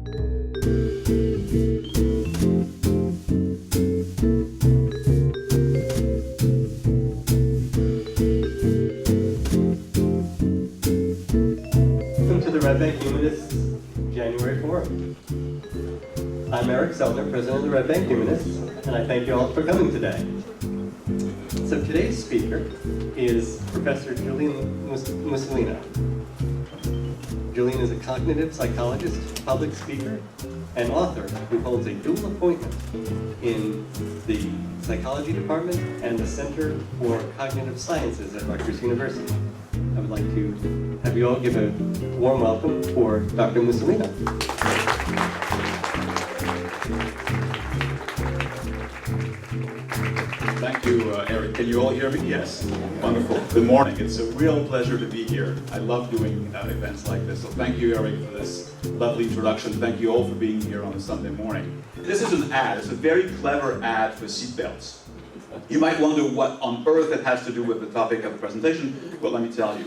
Red Bank Humanists January Forum. I'm Eric Selner, President of the Red Bank Humanists, and I thank you all for coming today. So today's speaker is Professor Julian Musolino. Julian is a cognitive psychologist, public speaker, and author who holds a dual appointment in the psychology department and the Center for Cognitive Sciences at Rutgers University. I would like to have you all give a warm welcome for Dr. Musolino. Thank you, Eric. Can you all hear me? Yes. Wonderful. Good morning. It's a real pleasure to be here. I love doing events like this. So thank you, Eric, for this lovely introduction. Thank you all for being here on a Sunday morning. This is an ad. It's a very clever ad for seatbelts. You might wonder what on earth it has to do with the topic of the presentation, but let me tell you.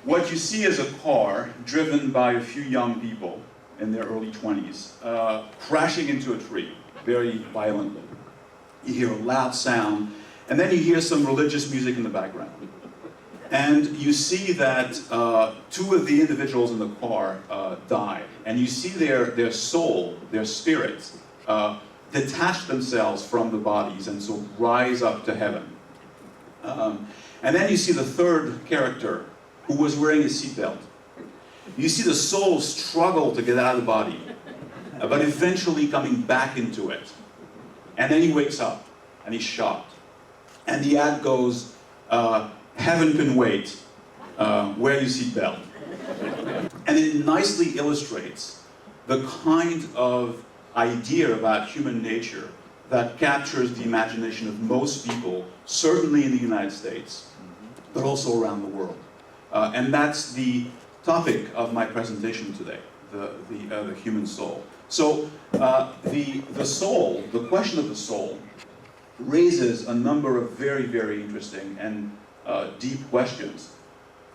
What you see is a car driven by a few young people in their early 20s, crashing into a tree very violently. You hear a loud sound, and then you hear some religious music in the background. And you see that two of the individuals in the car die, and you see their soul, their spirits, detach themselves from the bodies and so rise up to heaven. And then you see the third character who was wearing a seatbelt. You see the soul struggle to get out of the body, but eventually coming back into it. And then he wakes up and he's shocked. And the ad goes, heaven can wait, wear your seatbelt. And it nicely illustrates the kind of idea about human nature that captures the imagination of most people, certainly in the United States, but also around the world. And that's the topic of my presentation today, the human soul. So the soul, the question of the soul, raises a number of very, very interesting and deep questions.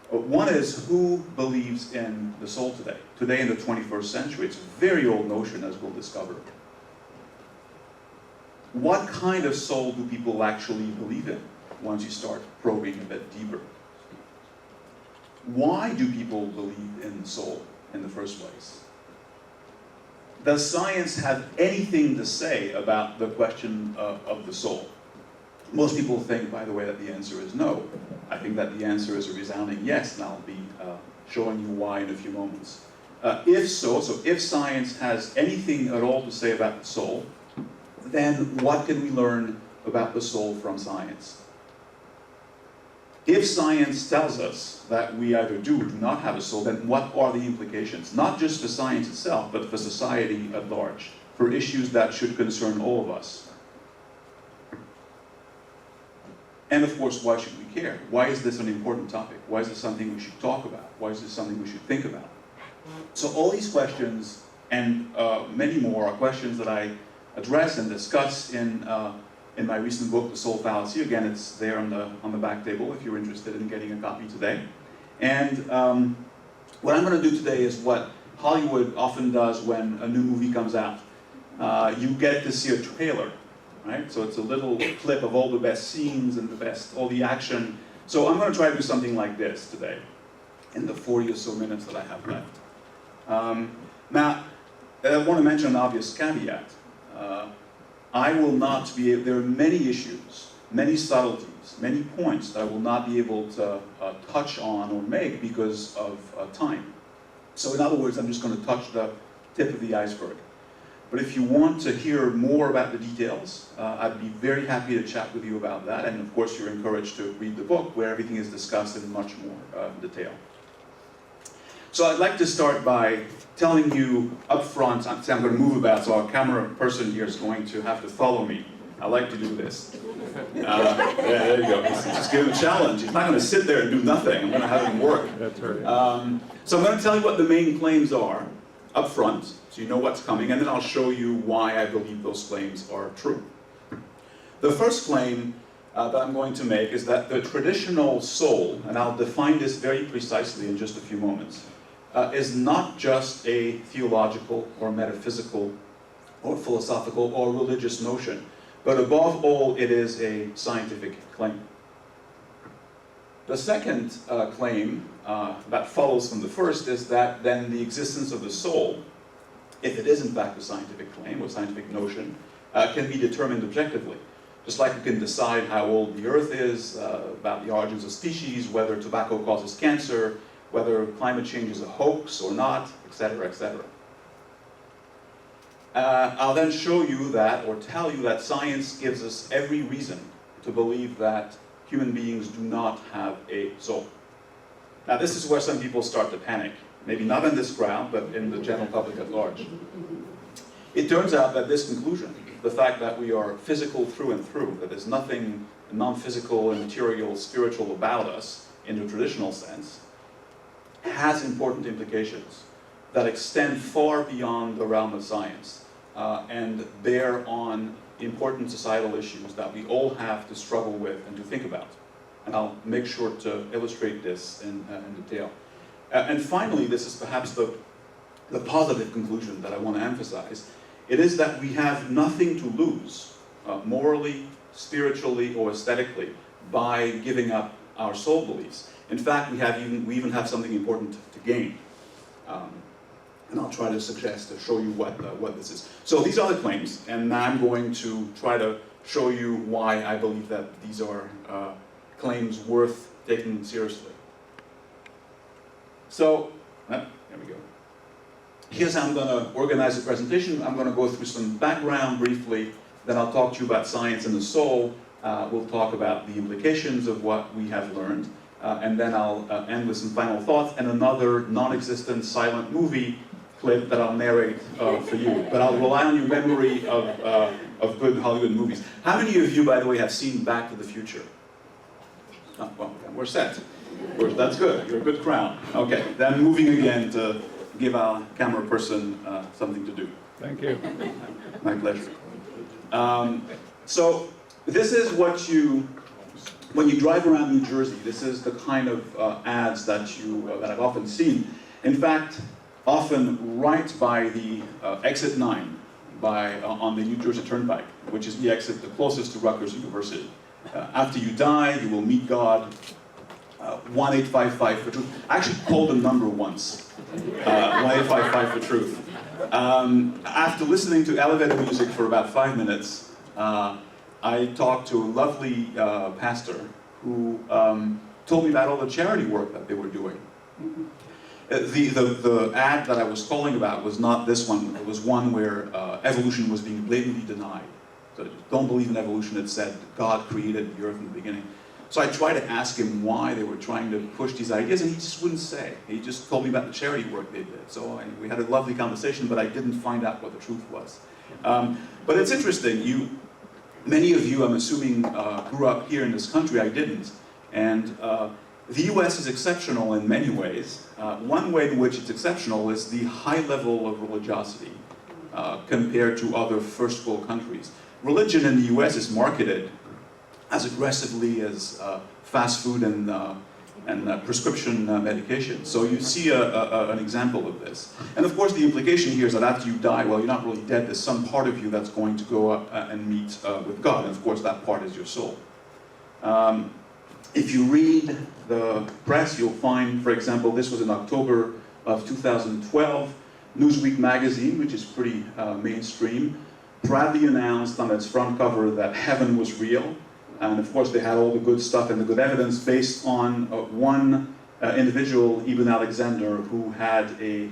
One is, who believes in the soul today? Today in the 21st century, it's a very old notion, as we'll discover. What kind of soul do people actually believe in once you start probing a bit deeper? Why do people believe in the soul in the first place? Does science have anything to say about the question of the soul? Most people think, by the way, that the answer is no. I think that the answer is a resounding yes, and I'll be showing you why in a few moments. If science has anything at all to say about the soul, then what can we learn about the soul from science? If science tells us that we either do or do not have a soul, then what are the implications? Not just for science itself, but for society at large, for issues that should concern all of us. And of course, why should we care? Why is this an important topic? Why is this something we should talk about? Why is this something we should think about? So all these questions, and many more, are questions that I address and discuss in my recent book, The Soul Fallacy. Again, it's there on the back table if you're interested in getting a copy today. And what I'm going to do today is what Hollywood often does when a new movie comes out. You get to see a trailer, right? So it's a little clip of all the best scenes and all the action. So I'm going to try to do something like this today, in the 40 or so minutes that I have left. Now, I want to mention an obvious caveat. I will not be able, there are many issues, many subtleties, many points that I will not be able to touch on or make because of time. So in other words, I'm just going to touch the tip of the iceberg. But if you want to hear more about the details, I'd be very happy to chat with you about that. And of course, you're encouraged to read the book where everything is discussed in much more detail. So I'd like to start by telling you up front, I'm going to move about, so our camera person here is going to have to follow me. I like to do this. Yeah, there you go. Just give him a challenge. He's not going to sit there and do nothing. I'm going to have him work. That's right. So I'm going to tell you what the main claims are up front, so you know what's coming, and then I'll show you why I believe those claims are true. The first claim that I'm going to make is that the traditional soul, and I'll define this very precisely in just a few moments, is not just a theological or metaphysical or philosophical or religious notion, but above all, it is a scientific claim. The second claim that follows from the first is that then the existence of the soul, if it is in fact a scientific claim or scientific notion, can be determined objectively. Just like you can decide how old the earth is, about the origins of species, whether tobacco causes cancer, whether climate change is a hoax or not, etc., etc. I'll then show you that, or tell you that science gives us every reason to believe that human beings do not have a soul. Now this is where some people start to panic. Maybe not in this crowd, but in the general public at large. It turns out that this conclusion, the fact that we are physical through and through, that there's nothing non-physical, immaterial, spiritual about us in the traditional sense, has important implications that extend far beyond the realm of science and bear on important societal issues that we all have to struggle with and to think about. And I'll make sure to illustrate this in detail. And finally, this is perhaps the positive conclusion that I want to emphasize. It is that we have nothing to lose, morally, spiritually, or aesthetically, by giving up our soul beliefs. In fact, we even have something important to gain. And I'll try to show you what this is. So these are the claims, and I'm going to try to show you why I believe that these are claims worth taking seriously. So, there we go. Here's how I'm going to organize the presentation. I'm going to go through some background briefly, then I'll talk to you about science and the soul. We'll talk about the implications of what we have learned, and then I'll end with some final thoughts and another non-existent silent movie clip that I'll narrate for you. But I'll rely on your memory of good Hollywood movies. How many of you, by the way, have seen Back to the Future? Oh, well, we're set. That's good. You're a good crowd. Okay, then moving again to give our camera person something to do. Thank you. My pleasure. So this is what when you drive around New Jersey, this is the kind of ads that I've often seen. In fact, often right by the exit 9 on the New Jersey Turnpike, which is the exit the closest to Rutgers University. After you die, you will meet God. 1855 for truth. I actually called the number once. 1855 for truth. After listening to elevator music for about 5 minutes, I talked to a lovely pastor who told me about all the charity work that they were doing. The ad that I was calling about was not this one. It was one where evolution was being blatantly denied. So don't believe in evolution. It said God created the earth in the beginning. So I tried to ask him why they were trying to push these ideas, and he just wouldn't say. He just told me about the charity work they did. So we had a lovely conversation, but I didn't find out what the truth was. But it's interesting. Many of you, I'm assuming, grew up here in this country. I didn't. And the US is exceptional in many ways. One way in which it's exceptional is the high level of religiosity compared to other first world countries. Religion in the US is marketed as aggressively as fast food and prescription medication. So you see an example of this. And of course the implication here is that after you die, well, you're not really dead, there's some part of you that's going to go up and meet with God, and of course that part is your soul. If you read the press, you'll find, for example, this was in October of 2012, Newsweek magazine, which is pretty mainstream, proudly announced on its front cover that heaven was real. And of course, they had all the good stuff and the good evidence based on one individual, Ibn Alexander, who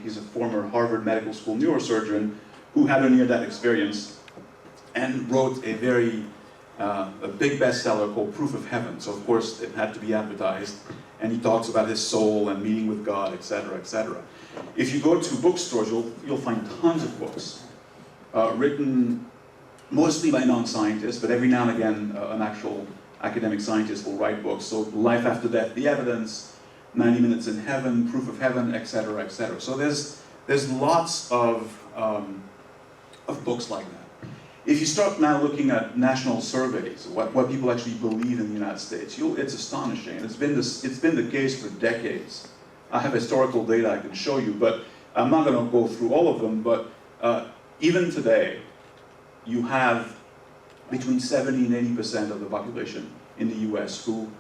he's a former Harvard Medical School neurosurgeon, who had a near-death experience and wrote a big bestseller called Proof of Heaven. So of course, it had to be advertised. And he talks about his soul and meeting with God, etc., etc. If you go to bookstores, you'll find tons of books written mostly by non-scientists, but every now and again an actual academic scientist will write books. So Life After Death, The Evidence, 90 Minutes in Heaven, Proof of Heaven, etc., etc. So there's lots of books like that. If you start now looking at national surveys, what people actually believe in the United States, it's astonishing. And it's been the case for decades. I have historical data I can show you, but I'm not going to go through all of them, but even today, you have between 70 and 80% of the population in the US who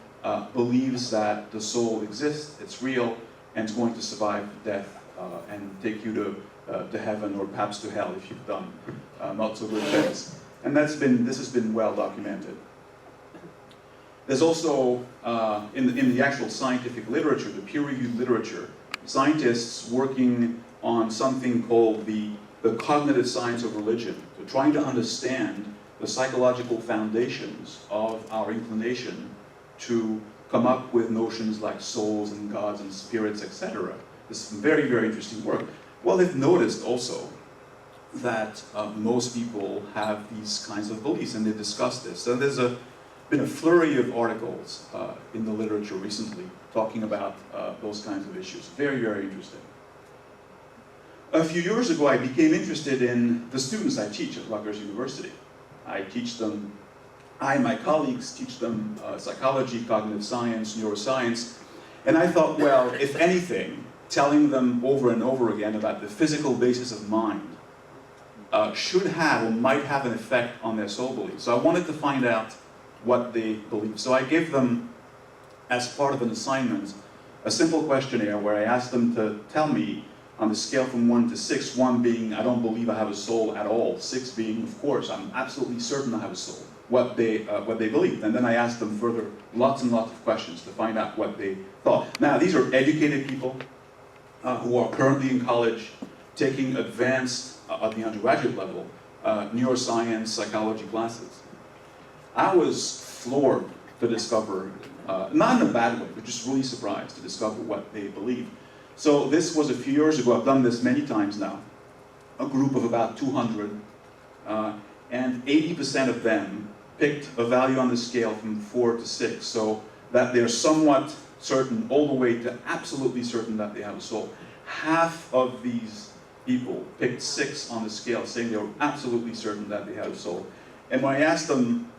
believes that the soul exists, it's real, and it's going to survive death and take you to heaven or perhaps to hell if you've done not so good things. And this has been well documented. There's also, in the actual scientific literature, the peer-reviewed literature, scientists working on something called the cognitive science of religion. They're trying to understand the psychological foundations of our inclination to come up with notions like souls and gods and spirits, etc. This is very, very interesting work. Well, they've noticed also that most people have these kinds of beliefs, and they've discussed this. So there's been a flurry of articles in the literature recently talking about those kinds of issues. Very, very interesting. A few years ago, I became interested in the students I teach at Rutgers University. I and my colleagues teach them psychology, cognitive science, neuroscience, and I thought, well, if anything, telling them over and over again about the physical basis of mind should have or might have an effect on their soul beliefs. So I wanted to find out what they believe. So I gave them, as part of an assignment, a simple questionnaire where I asked them to tell me on the scale from 1 to 6, 1 being I don't believe I have a soul at all, 6 being of course I'm absolutely certain I have a soul, what they believed. And then I asked them further lots and lots of questions to find out what they thought. Now these are educated people who are currently in college taking advanced, at the undergraduate level, neuroscience, psychology classes. I was floored to discover, not in a bad way, but just really surprised to discover what they believe. So this was a few years ago. I've done this many times now. A group of about 200, and 80% of them picked a value on the scale from 4 to 6, so that they're somewhat certain, all the way to absolutely certain that they have a soul. Half of these people picked 6 on the scale, saying they were absolutely certain that they had a soul. And when I asked them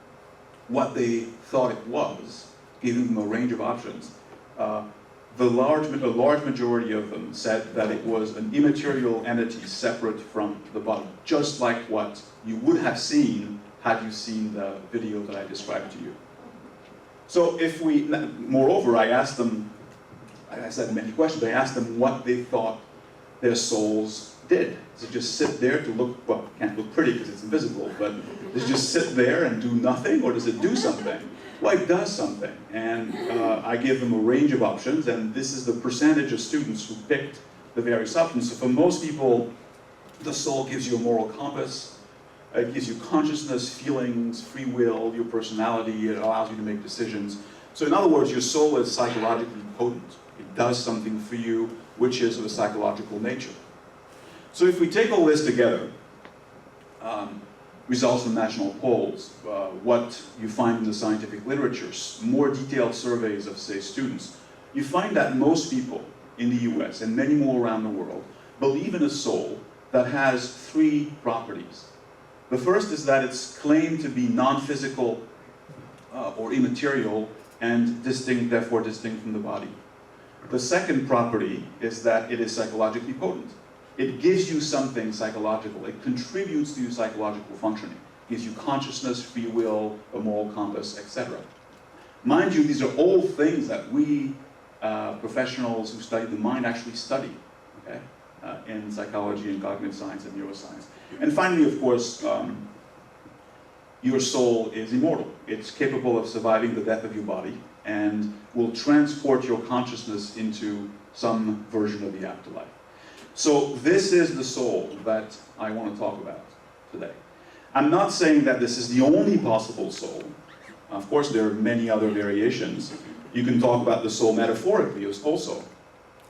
what they thought it was, giving them a range of options, a large majority of them said that it was an immaterial entity separate from the body, just like what you would have seen had you seen the video that I described to you. So moreover, I asked them, I said many questions, I asked them what they thought their souls did. Does it just sit there to look, well, it can't look pretty because it's invisible, but does it just sit there and do nothing, or does it do something? Well, it does something, and I give them a range of options, and this is the percentage of students who picked the various options. So for most people, the soul gives you a moral compass, it gives you consciousness, feelings, free will, your personality, it allows you to make decisions. So in other words, your soul is psychologically potent. It does something for you which is of a psychological nature. So if we take all this together, results from national polls, what you find in the scientific literature, more detailed surveys of, say, students, you find that most people in the US and many more around the world believe in a soul that has 3 properties. The first is that it's claimed to be non-physical or immaterial and distinct, therefore distinct from the body. The second property is that it is psychologically potent. It gives you something psychological. It contributes to your psychological functioning. It gives you consciousness, free will, a moral compass, etc. Mind you, these are all things that we professionals who study the mind actually study, okay? In psychology and cognitive science and neuroscience. And finally, of course, your soul is immortal. It's capable of surviving the death of your body and will transport your consciousness into some version of the afterlife. So this is the soul that I want to talk about today. I'm not saying that this is the only possible soul. Of course, there are many other variations. You can talk about the soul metaphorically also.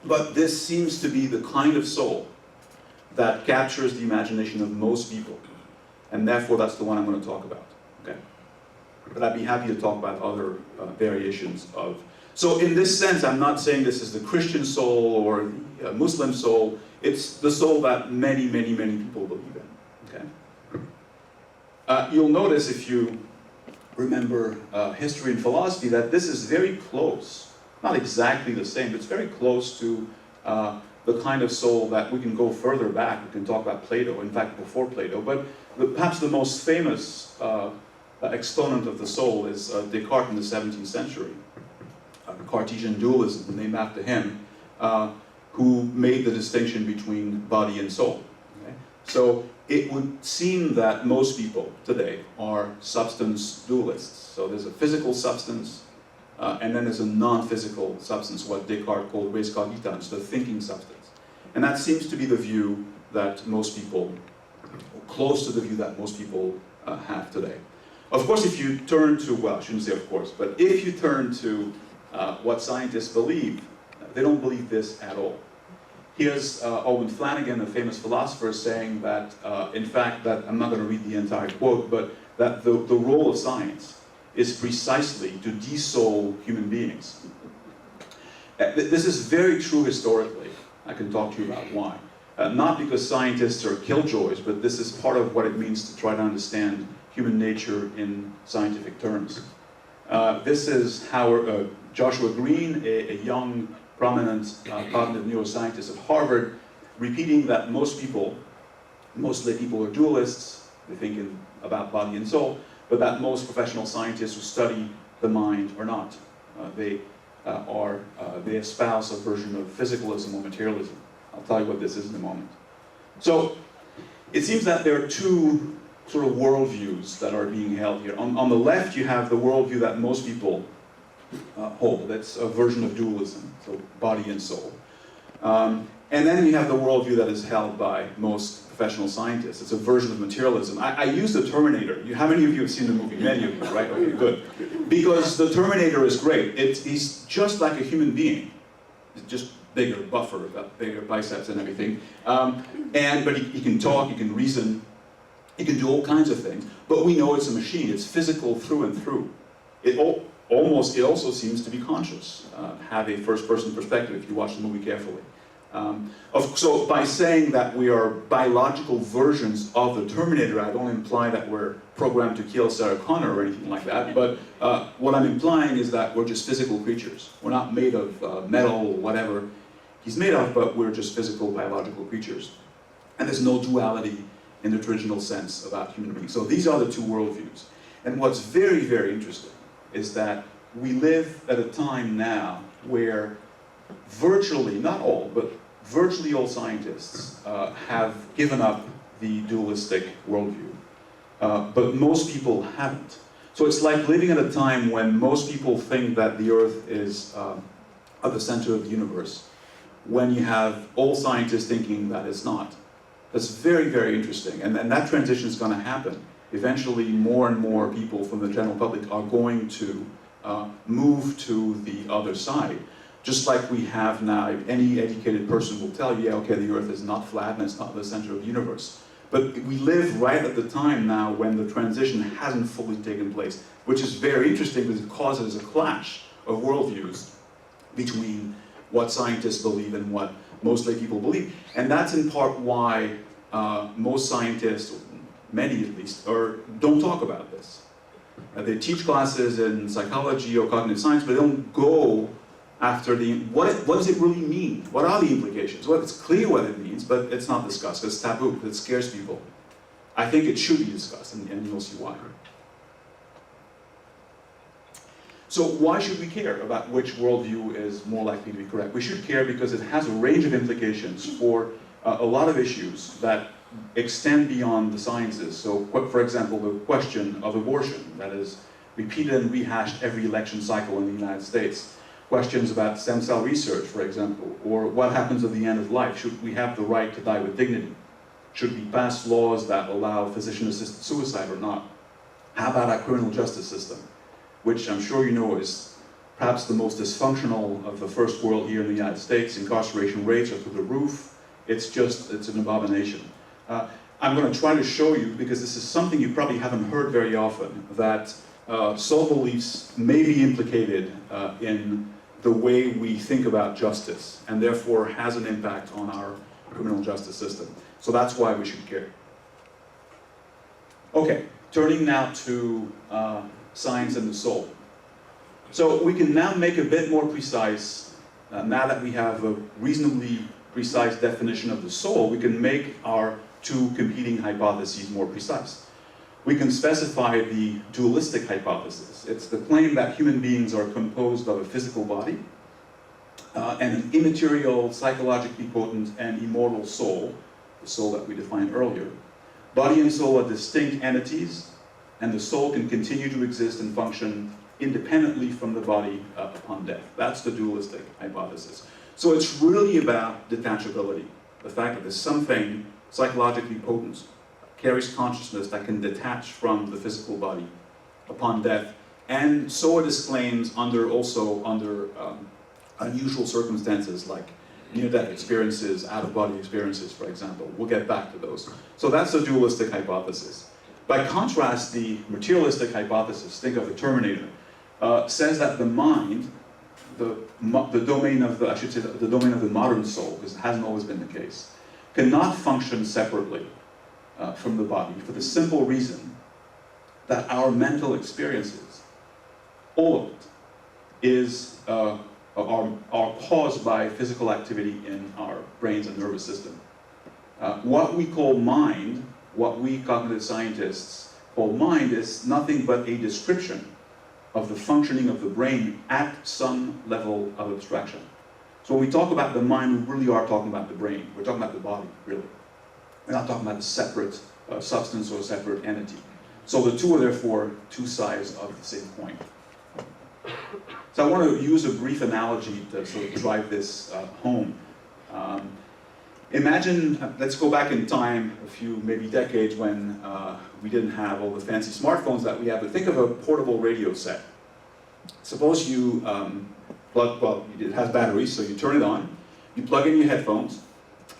But this seems to be the kind of soul that captures the imagination of most people. And therefore, that's the one I'm going to talk about. Okay? But I'd be happy to talk about other variations of. So in this sense, I'm not saying this is the Christian soul or the Muslim soul. It's the soul that many, many, many people believe in. Okay? You'll notice, if you remember history and philosophy, that this is very close not exactly the same, but it's very close to the kind of soul that we can go further back. We can talk about Plato, in fact, before Plato. But perhaps the most famous exponent of the soul is Descartes in the 17th century. Cartesian dualism, named after him, who made the distinction between body and soul. Okay? So it would seem that most people today are substance dualists. So there's a physical substance, and then there's a non-physical substance, what Descartes called res cogitans, the thinking substance. And that seems to be the view that most people, or close to the view that most people have today. Of course, if you turn to, well, I shouldn't say of course, but if you turn to what scientists believe, they don't believe this at all. Here's Owen Flanagan, a famous philosopher, saying that, in fact, that I'm not going to read the entire quote, but that the role of science is precisely to de-soul human beings. This is very true historically. I can talk to you about why. Not because scientists are killjoys, but this is part of what it means to try to understand human nature in scientific terms. This is Howard, Joshua Green, a young, prominent cognitive neuroscientist at Harvard, repeating that most people, mostly people are dualists, they think about body and soul, but that most professional scientists who study the mind are not. They espouse a version of physicalism or materialism. I'll tell you what this is in a moment. So, it seems that there are two sort of worldviews that are being held here. On the left, you have the worldview that most people hold. That's a version of dualism, so body and soul. And then you have the worldview that is held by most professional scientists. It's a version of materialism. I use the Terminator. How many of you have seen the movie? Many of you, right? Okay, good. Because the Terminator is great. He's just like a human being. Just bigger, buffer, bigger biceps and everything. But he can talk, he can reason, he can do all kinds of things. But we know it's a machine. It's physical through and through. It also seems to be conscious, have a first-person perspective if you watch the movie carefully. So by saying that we are biological versions of the Terminator, I don't imply that we're programmed to kill Sarah Connor or anything like that, but what I'm implying is that we're just physical creatures. We're not made of metal or whatever he's made of, but we're just physical, biological creatures. And there's no duality in the traditional sense about human beings. So these are the two worldviews. And what's very, very interesting is that we live at a time now where virtually, not all, but virtually all scientists have given up the dualistic worldview. But most people haven't. So it's like living at a time when most people think that the Earth is at the center of the universe, when you have all scientists thinking that it's not. That's very, very interesting. And that transition is going to happen. Eventually, more and more people from the general public are going to move to the other side. Just like we have now, any educated person will tell you, yeah, okay, the Earth is not flat and it's not the center of the universe. But we live right at the time now when the transition hasn't fully taken place, which is very interesting because it causes a clash of worldviews between what scientists believe and what most lay people believe. And that's in part why most scientists, many at least, don't talk about this. They teach classes in psychology or cognitive science, but they don't go after what does it really mean? What are the implications? Well, it's clear what it means, but it's not discussed. It's taboo. It scares people. I think it should be discussed, and you'll see why. So why should we care about which worldview is more likely to be correct? We should care because it has a range of implications for a lot of issues that extend beyond the sciences. So, for example, the question of abortion that is repeated and rehashed every election cycle in the United States. Questions about stem cell research, for example, or what happens at the end of life. Should we have the right to die with dignity? Should we pass laws that allow physician-assisted suicide or not? How about our criminal justice system, which I'm sure you know is perhaps the most dysfunctional of the first world here in the United States. Incarceration rates are through the roof. It's an abomination. I'm going to try to show you, because this is something you probably haven't heard very often, that soul beliefs may be implicated in the way we think about justice, and therefore has an impact on our criminal justice system. So that's why we should care. Okay, turning now to science and the soul. So we can now make a bit more precise, now that we have a reasonably precise definition of the soul, we can make our two competing hypotheses more precise. We can specify the dualistic hypothesis. It's the claim that human beings are composed of a physical body and an immaterial, psychologically potent, and immortal soul, the soul that we defined earlier. Body and soul are distinct entities, and the soul can continue to exist and function independently from the body upon death. That's the dualistic hypothesis. So it's really about detachability, the fact that there's something psychologically potent, carries consciousness that can detach from the physical body upon death, and so it is claimed also under unusual circumstances like near-death experiences, out-of-body experiences, for example. We'll get back to those. So that's the dualistic hypothesis. By contrast, the materialistic hypothesis, think of the Terminator, says that the mind, the domain of the, I should say, the domain of the modern soul, because it hasn't always been the case, cannot function separately from the body for the simple reason that our mental experiences, all of it, are caused by physical activity in our brains and nervous system. What we call mind, what we cognitive scientists call mind, is nothing but a description of the functioning of the brain at some level of abstraction. So when we talk about the mind, we really are talking about the brain. We're talking about the body, really. We're not talking about a separate substance or a separate entity. So the two are therefore two sides of the same coin. So I want to use a brief analogy to sort of drive this home. Imagine, let's go back in time a few, maybe decades, when we didn't have all the fancy smartphones that we have, but think of a portable radio set. Suppose you it has batteries, so you turn it on, you plug in your headphones,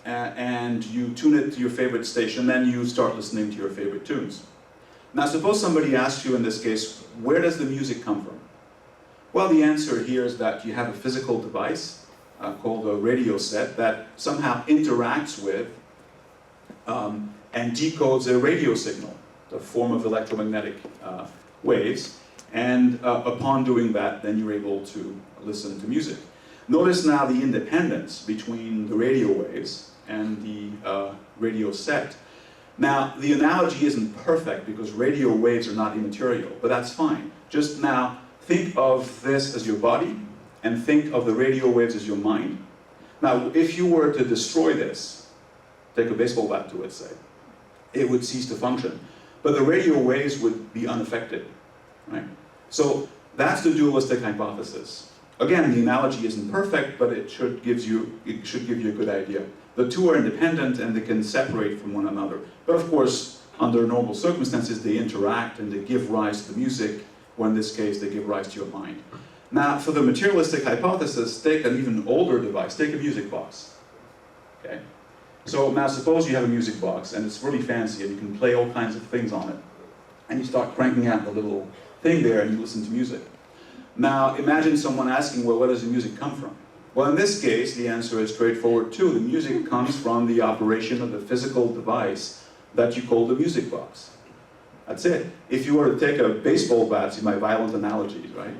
and you tune it to your favorite station, then you start listening to your favorite tunes. Now suppose somebody asks you in this case, where does the music come from? Well, the answer here is that you have a physical device called a radio set that somehow interacts with and decodes a radio signal, the form of electromagnetic waves, and upon doing that, then you're able to listen to music. Notice now the independence between the radio waves and the radio set. Now, the analogy isn't perfect because radio waves are not immaterial, but that's fine. Just now, think of this as your body, and think of the radio waves as your mind. Now, if you were to destroy this, take a baseball bat to it, say, it would cease to function. But the radio waves would be unaffected, right? So that's the dualistic hypothesis. Again, the analogy isn't perfect, but it should give you a good idea. The two are independent and they can separate from one another. But of course, under normal circumstances, they interact and they give rise to the music, or in this case, they give rise to your mind. Now, for the materialistic hypothesis, take an even older device, take a music box. Okay? So now suppose you have a music box and it's really fancy and you can play all kinds of things on it. And you start cranking out the little thing there and you listen to music. Now imagine someone asking, well, where does the music come from? Well, in this case, the answer is straightforward too. The music comes from the operation of the physical device that you call the music box. That's it. If you were to take a baseball bat, see my violent analogies, right,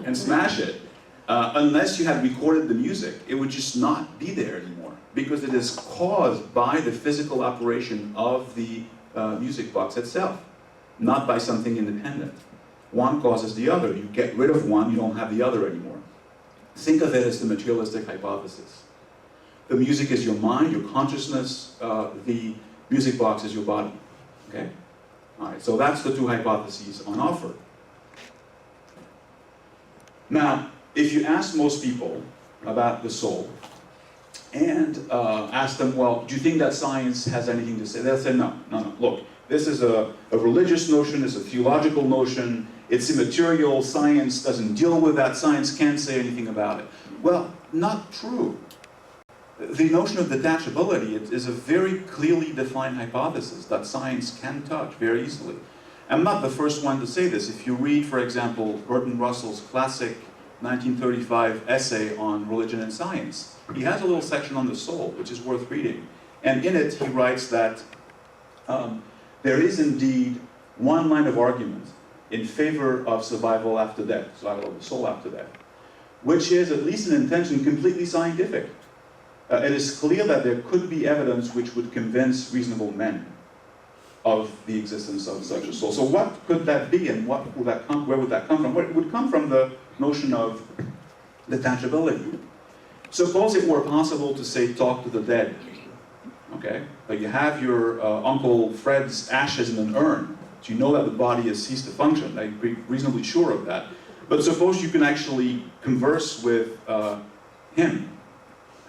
and smash it, unless you had recorded the music, it would just not be there anymore because it is caused by the physical operation of the music box itself, not by something independent. One causes the other. You get rid of one, you don't have the other anymore. Think of it as the materialistic hypothesis. The music is your mind, your consciousness, the music box is your body. Okay? All right, so that's the two hypotheses on offer. Now, if you ask most people about the soul, and ask them, well, do you think that science has anything to say? They'll say, no. Look, this is a religious notion, it's a theological notion, it's immaterial, science doesn't deal with that, science can't say anything about it. Well, not true. The notion of detachability is a very clearly defined hypothesis that science can touch very easily. I'm not the first one to say this. If you read, for example, Bertrand Russell's classic 1935 essay on religion and science, he has a little section on the soul, which is worth reading. And in it, he writes that there is indeed one line of argument in favor of survival after death, survival of the soul after death, which is, at least in intention, completely scientific. It is clear that there could be evidence which would convince reasonable men of the existence of such a soul. So what could that be, and where would that come from? Well, it would come from the notion of detachability. Suppose it were possible to, say, talk to the dead, okay? But you have your Uncle Fred's ashes in an urn, so you know that the body has ceased to function. I'd be reasonably sure of that. But suppose you can actually converse with him.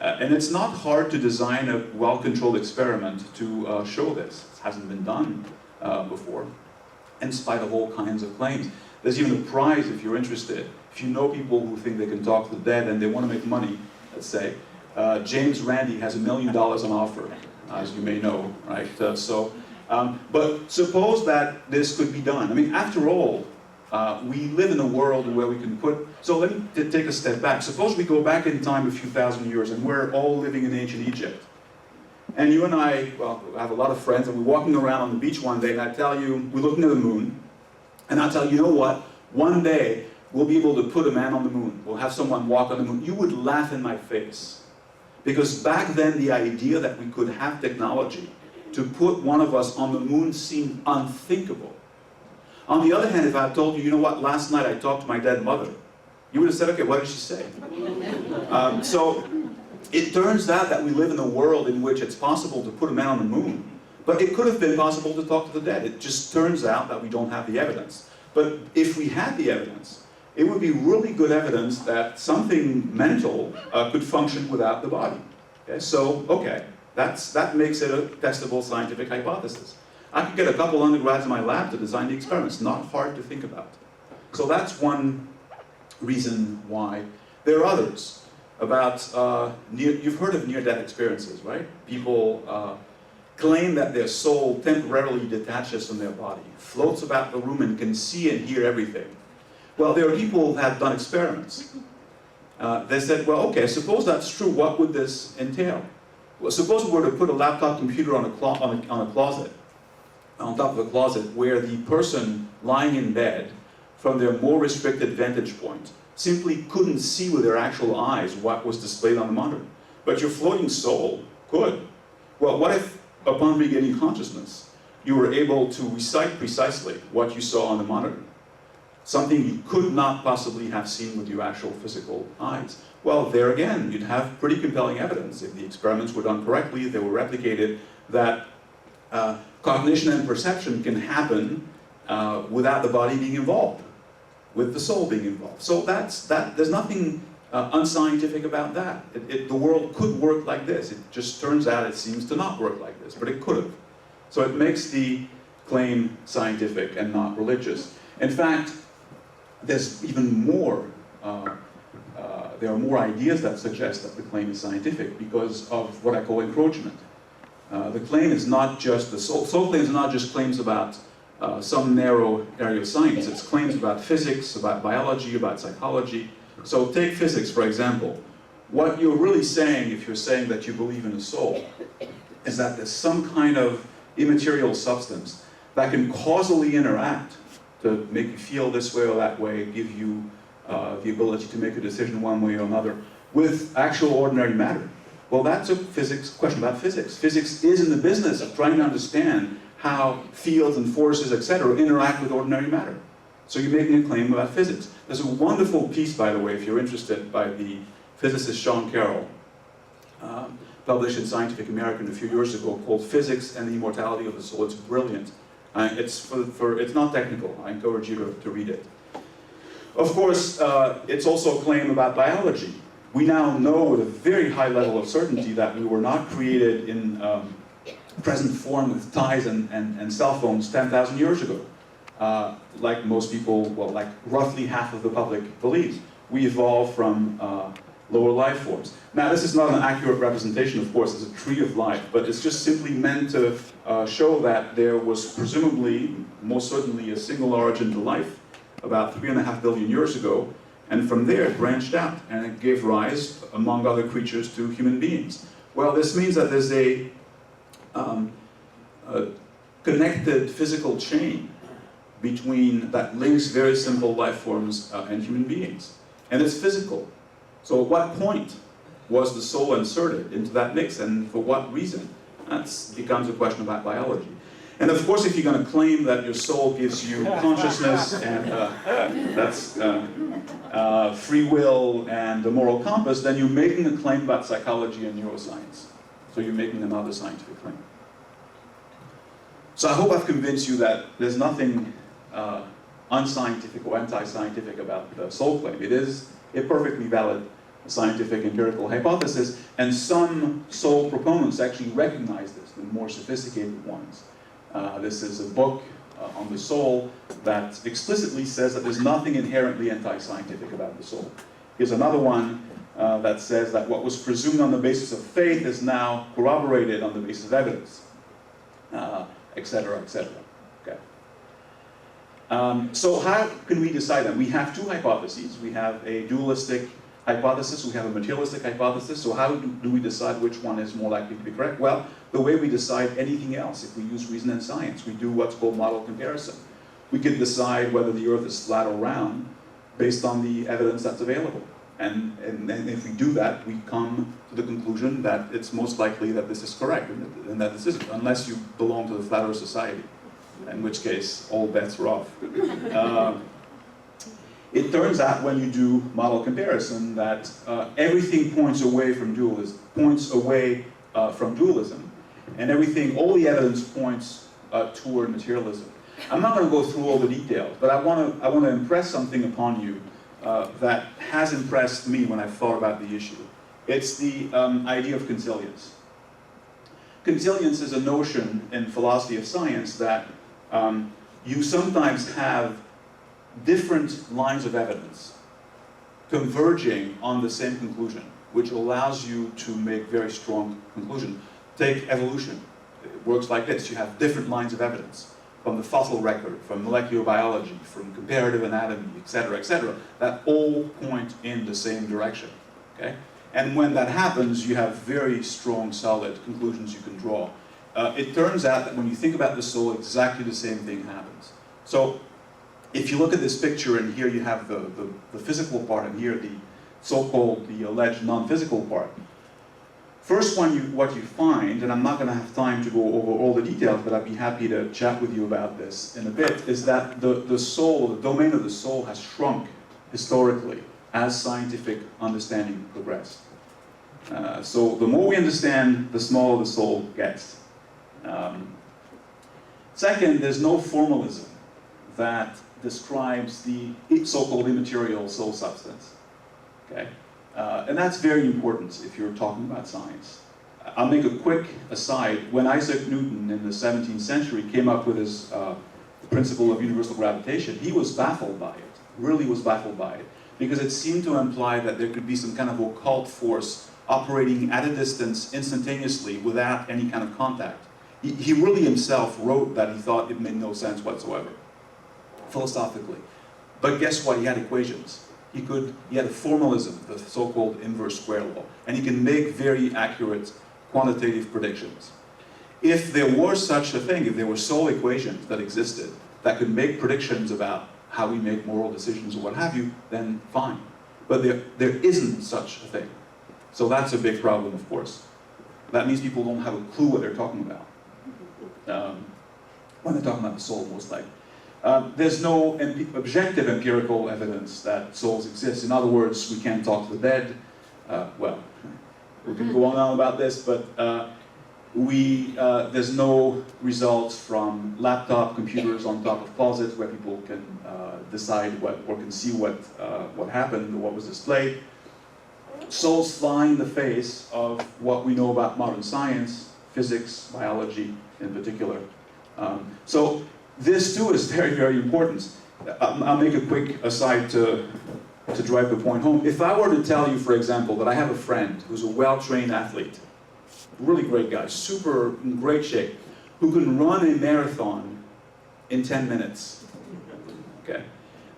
And it's not hard to design a well-controlled experiment to show this. It hasn't been done before, in spite of all kinds of claims. There's even a prize if you're interested. If you know people who think they can talk to the dead and they want to make money, let's say, James Randi has $1 million on offer, as you may know, right? But suppose that this could be done. I mean, after all, we live in a world where we can put... So let me take a step back. Suppose we go back in time a few thousand years and we're all living in ancient Egypt. And you and I, well, have a lot of friends, and we're walking around on the beach one day, and I tell you, we're looking at the moon, and I'll tell you, you know what? One day, we'll be able to put a man on the moon. We'll have someone walk on the moon. You would laugh in my face. Because back then, the idea that we could have technology to put one of us on the moon seemed unthinkable. On the other hand, if I told you, you know what, last night I talked to my dead mother, you would have said, okay, what did she say? So it turns out that we live in a world in which it's possible to put a man on the moon, but it could have been possible to talk to the dead. It just turns out that we don't have the evidence. But if we had the evidence, it would be really good evidence that something mental could function without the body. Okay? So, okay, that makes it a testable scientific hypothesis. I could get a couple undergrads in my lab to design the experiments. Not hard to think about. So that's one reason why. There are others about, you've heard of near-death experiences, right? People claim that their soul temporarily detaches from their body, floats about the room and can see and hear everything. Well, there are people who have done experiments. They said, well, okay, suppose that's true, what would this entail? Well, suppose we were to put a laptop computer on a closet, on top of a closet, where the person lying in bed, from their more restricted vantage point, simply couldn't see with their actual eyes what was displayed on the monitor. But your floating soul could. Well, what if, upon regaining consciousness, you were able to recite precisely what you saw on the monitor? Something you could not possibly have seen with your actual physical eyes. Well, there again, you'd have pretty compelling evidence. If the experiments were done correctly, they were replicated, that cognition and perception can happen without the body being involved, with the soul being involved. So there's nothing unscientific about that. The world could work like this. It just turns out it seems to not work like this, but it could have. So it makes the claim scientific and not religious. In fact, there's even more, there are more ideas that suggest that the claim is scientific because of what I call encroachment. The claim is not just, the soul claims are not just claims about some narrow area of science. It's claims about physics, about biology, about psychology. So take physics, for example. What you're really saying, if you're saying that you believe in a soul, is that there's some kind of immaterial substance that can causally interact to make you feel this way or that way, give you the ability to make a decision one way or another, with actual ordinary matter. Well, that's a question about physics. Physics is in the business of trying to understand how fields and forces, etc., interact with ordinary matter. So you're making a claim about physics. There's a wonderful piece, by the way, if you're interested, by the physicist Sean Carroll, published in Scientific American a few years ago, called Physics and the Immortality of the Soul. It's brilliant. It's not technical. I encourage you to read it. Of course, it's also a claim about biology. We now know with a very high level of certainty that we were not created in present form with ties and cell phones 10,000 years ago. Like most people, well, like roughly half of the public believes. We evolved from lower life forms. Now, this is not an accurate representation, of course, as a tree of life, but it's just simply meant to show that there was presumably, most certainly, a single origin to life about 3.5 billion years ago, and from there it branched out, and it gave rise, among other creatures, to human beings. Well, this means that there's a connected physical chain that links very simple life forms and human beings. And it's physical. So at what point was the soul inserted into that mix, and for what reason? That becomes a question about biology. And of course, if you're going to claim that your soul gives you consciousness and that's free will and the moral compass, then you're making a claim about psychology and neuroscience. So you're making another scientific claim. So I hope I've convinced you that there's nothing unscientific or anti-scientific about the soul claim. It is a perfectly valid scientific empirical hypothesis, and some soul proponents actually recognize this, the more sophisticated ones. This is a book on the soul that explicitly says that there's nothing inherently anti-scientific about the soul. Here's another one that says that what was presumed on the basis of faith is now corroborated on the basis of evidence, etc., etc. Okay. So how can we decide that? We have two hypotheses. We have a dualistic hypothesis, we have a materialistic hypothesis. So how do we decide which one is more likely to be correct? Well, the way we decide anything else, if we use reason and science, we do what's called model comparison. We can decide whether the Earth is flat or round based on the evidence that's available. And if we do that, we come to the conclusion that it's most likely that this is correct and that this isn't, unless you belong to the Flat Earth Society, in which case all bets are off. It turns out when you do model comparison that everything points away from dualism, and all the evidence points toward materialism. I'm not going to go through all the details, but I want to impress something upon you that has impressed me when I've thought about the issue. It's the idea of consilience. Consilience is a notion in philosophy of science that you sometimes have different lines of evidence converging on the same conclusion, which allows you to make very strong conclusions. Take evolution. It works like this. You have different lines of evidence from the fossil record, from molecular biology, from comparative anatomy, etc., that all point in the same direction. Okay? And when that happens, you have very strong, solid conclusions you can draw. It turns out that when you think about the soul, exactly the same thing happens. So if you look at this picture, and here you have the physical part, and here the so-called, the alleged non-physical part. First what you find, and I'm not going to have time to go over all the details, but I'd be happy to chat with you about this in a bit, is that the soul, the domain of the soul has shrunk historically as scientific understanding progressed. So the more we understand, the smaller the soul gets. Second, there's no formalism that describes the so-called immaterial soul substance. Okay? And that's very important if you're talking about science. I'll make a quick aside. When Isaac Newton in the 17th century came up with his principle of universal gravitation, he was baffled by it, really was baffled by it, because it seemed to imply that there could be some kind of occult force operating at a distance instantaneously without any kind of contact. He really himself wrote that he thought it made no sense whatsoever, philosophically. But guess what? He had equations. He had a formalism, the so-called inverse square law, and he can make very accurate quantitative predictions. If there was such a thing, if there were soul equations that existed that could make predictions about how we make moral decisions or what have you, then fine. But there isn't such a thing. So that's a big problem, of course. That means people don't have a clue what they're talking about. When they're talking about the soul, most likely. There's no objective empirical evidence that souls exist. In other words, we can't talk to the dead. Well, we can go on about this, but there's no results from laptop computers on top of closets where people can decide or can see what happened or what was displayed. Souls fly in the face of what we know about modern science, physics, biology in particular. So this too is very, very important. I'll make a quick aside to drive the point home. If I were to tell you, for example, that I have a friend who's a well-trained athlete, really great guy, super in great shape, who can run a marathon in 10 minutes. Okay.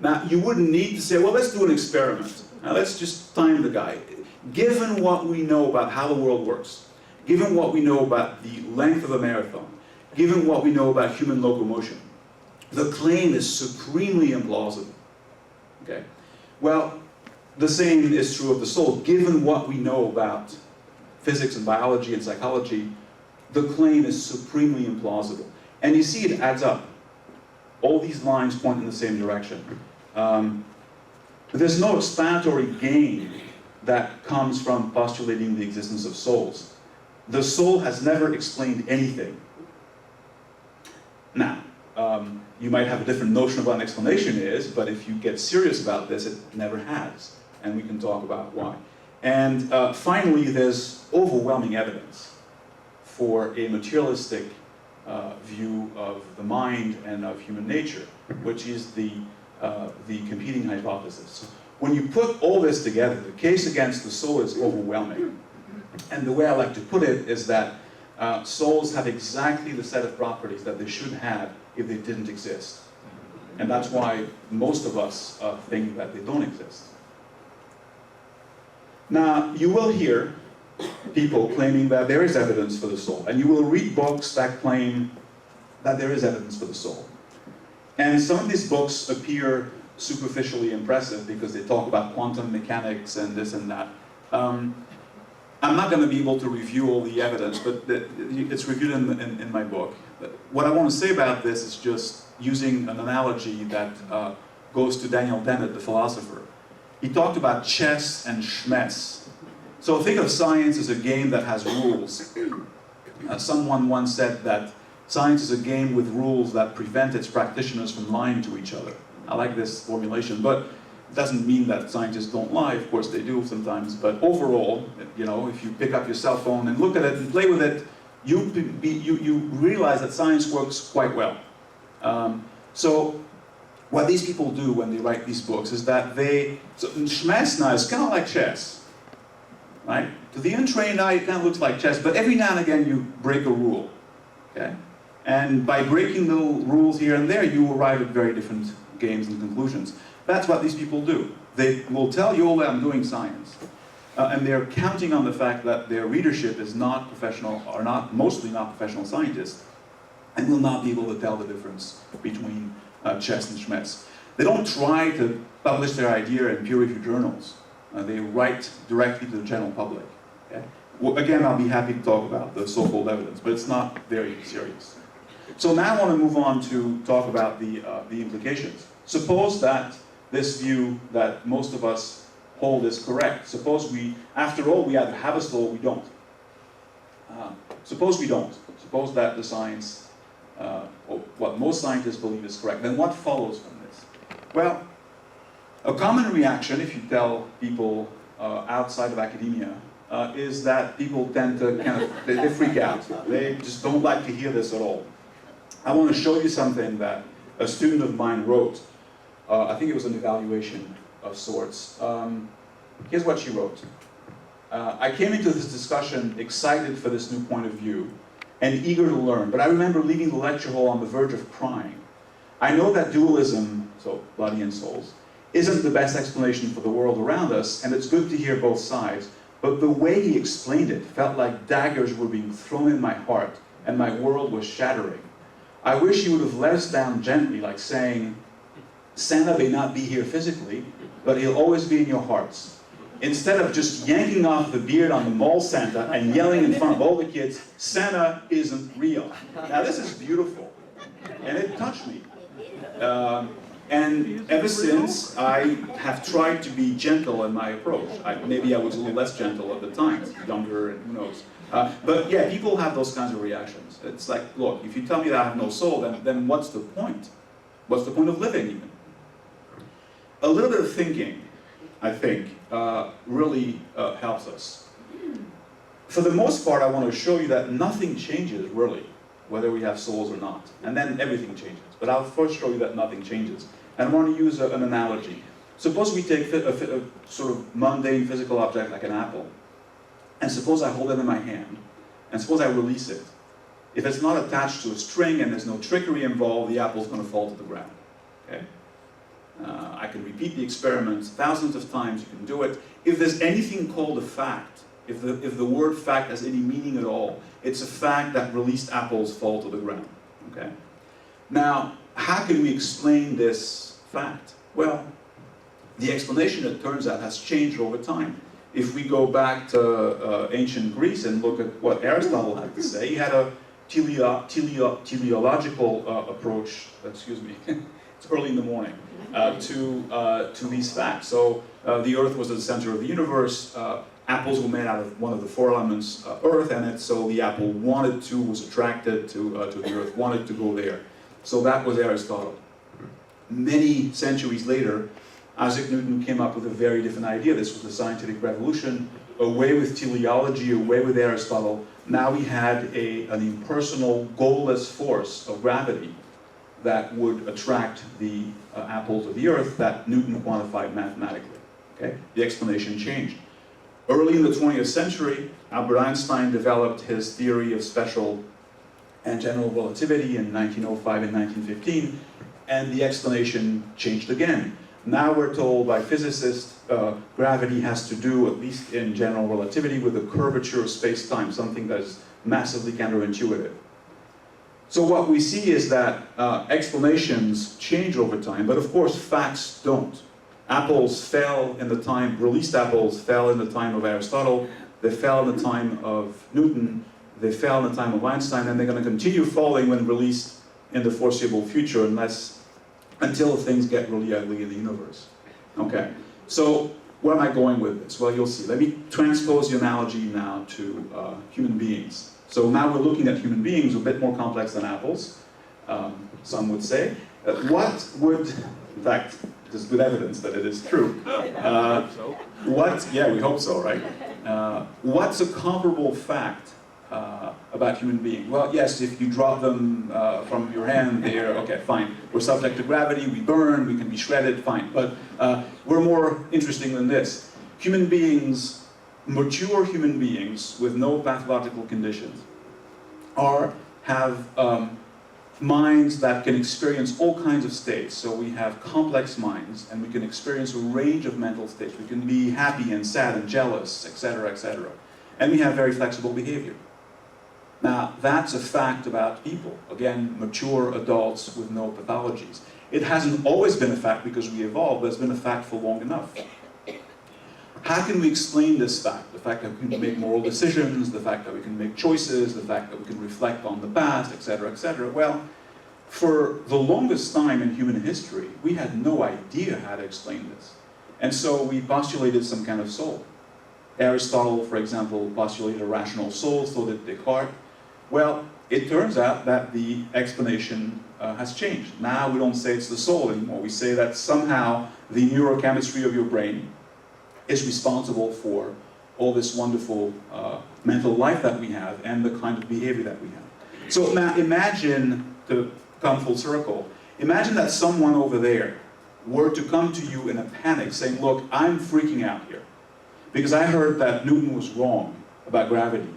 Now, you wouldn't need to say, well, let's do an experiment. Now, let's just time the guy. Given what we know about how the world works, given what we know about the length of a marathon, given what we know about human locomotion, The claim is supremely implausible. Okay? Well, the same is true of the soul. Given what we know about physics and biology and psychology, the claim is supremely implausible. And you see it adds up. All these lines point in the same direction. There's no explanatory gain that comes from postulating the existence of souls. The soul has never explained anything. Now, you might have a different notion of what an explanation is, but if you get serious about this, it never has. And we can talk about why. And finally, there's overwhelming evidence for a materialistic view of the mind and of human nature, which is the competing hypothesis. When you put all this together, the case against the soul is overwhelming. And the way I like to put it is that souls have exactly the set of properties that they should have if they didn't exist. And that's why most of us think that they don't exist. Now, you will hear people claiming that there is evidence for the soul, and you will read books that claim that there is evidence for the soul. And some of these books appear superficially impressive because they talk about quantum mechanics and this and that. I'm not going to be able to review all the evidence, but it's reviewed in my book. What I want to say about this is just using an analogy that goes to Daniel Dennett, the philosopher. He talked about chess and schmess. So think of science as a game that has rules. Someone once said that science is a game with rules that prevent its practitioners from lying to each other. I like this formulation, but it doesn't mean that scientists don't lie. Of course they do sometimes, but overall, you know, if you pick up your cell phone and look at it and play with it, you realize that science works quite well. So what these people do when they write these books is that schmess now is kind of like chess, right? To the untrained eye, it kind of looks like chess, but every now and again you break a rule, okay? And by breaking little rules here and there, you arrive at very different games and conclusions. That's what these people do. They will tell you all that I'm doing science, and they're counting on the fact that their readership is not professional, or mostly not professional scientists, and will not be able to tell the difference between chess and schmess. They don't try to publish their idea in peer-reviewed journals. They write directly to the general public. Okay? Well, again, I'll be happy to talk about the so-called evidence, but it's not very serious. So now I want to move on to talk about the implications. Suppose that this view that most of us hold is correct. Suppose after all, we either have a soul or we don't. Suppose we don't. Suppose that the science, or what most scientists believe is correct. Then what follows from this? Well, a common reaction, if you tell people outside of academia, is that people tend to kind of, they freak out. They just don't like to hear this at all. I want to show you something that a student of mine wrote. I think it was an evaluation of sorts. Here's what she wrote. I came into this discussion excited for this new point of view and eager to learn, but I remember leaving the lecture hall on the verge of crying. I know that dualism, so body and souls, isn't the best explanation for the world around us, and it's good to hear both sides, but the way he explained it felt like daggers were being thrown in my heart and my world was shattering. I wish he would have let us down gently, like saying, Santa may not be here physically, but he'll always be in your hearts. Instead of just yanking off the beard on the mall Santa and yelling in front of all the kids, Santa isn't real. Now this is beautiful, and it touched me. And ever since, I have tried to be gentle in my approach. Maybe I was a little less gentle at the time, younger, and who knows. But yeah, people have those kinds of reactions. It's like, look, if you tell me that I have no soul, then what's the point? What's the point of living even? A little bit of thinking, I think, really helps us. For the most part, I want to show you that nothing changes, really, whether we have souls or not. And then everything changes. But I'll first show you that nothing changes. And I want to use an analogy. Suppose we take a sort of mundane physical object like an apple, and suppose I hold it in my hand, and suppose I release it. If it's not attached to a string and there's no trickery involved, the apple's going to fall to the ground. Okay? I can repeat the experiment thousands of times, you can do it. If there's anything called a fact, if the word fact has any meaning at all, it's a fact that released apples fall to the ground. Okay? Now, how can we explain this fact? Well, the explanation, it turns out, has changed over time. If we go back to ancient Greece and look at what Aristotle had to say, he had a teleological approach, excuse me, it's early in the morning, to these facts. So the earth was at the center of the universe, apples were made out of one of the four elements, earth, and so the apple wanted to, was attracted to the earth, wanted to go there. So that was Aristotle. Many centuries later, Isaac Newton came up with a very different idea. This was the scientific revolution, away with teleology, away with Aristotle. Now we had an impersonal, goalless force of gravity that would attract the apples of the earth that Newton quantified mathematically. Okay? The explanation changed. Early in the 20th century, Albert Einstein developed his theory of special and general relativity in 1905 and 1915, and the explanation changed again. Now we're told by physicists gravity has to do, at least in general relativity, with the curvature of space-time, something that is massively counterintuitive. So what we see is that explanations change over time, but of course facts don't. Apples fell in the time, released apples fell in the time of Aristotle, they fell in the time of Newton, they fell in the time of Einstein, and they're going to continue falling when released in the foreseeable future until things get really ugly in the universe. Okay, so where am I going with this? Well, you'll see. Let me transpose the analogy now to human beings. So now we're looking at human beings, a bit more complex than apples, some would say. What would, in fact, there's good evidence that it is true. Yeah, we hope so, right? What's a comparable fact about human beings? Well, yes, if you drop them from your hand there, okay, fine. We're subject to gravity, we burn, we can be shredded, fine. But we're more interesting than this. Human beings, mature human beings with no pathological conditions, have minds that can experience all kinds of states. So we have complex minds, and we can experience a range of mental states. We can be happy and sad and jealous, etc., etc. And we have very flexible behavior. Now, that's a fact about people. Again, mature adults with no pathologies. It hasn't always been a fact because we evolved, but it's been a fact for long enough. How can we explain this fact? The fact that we can make moral decisions, the fact that we can make choices, the fact that we can reflect on the past, etc., etc. Well, for the longest time in human history, we had no idea how to explain this. And so we postulated some kind of soul. Aristotle, for example, postulated a rational soul, so did Descartes. Well, it turns out that the explanation has changed. Now we don't say it's the soul anymore. We say that somehow the neurochemistry of your brain is responsible for all this wonderful mental life that we have and the kind of behavior that we have. So now imagine, to come full circle, imagine that someone over there were to come to you in a panic saying, look, I'm freaking out here because I heard that Newton was wrong about gravity.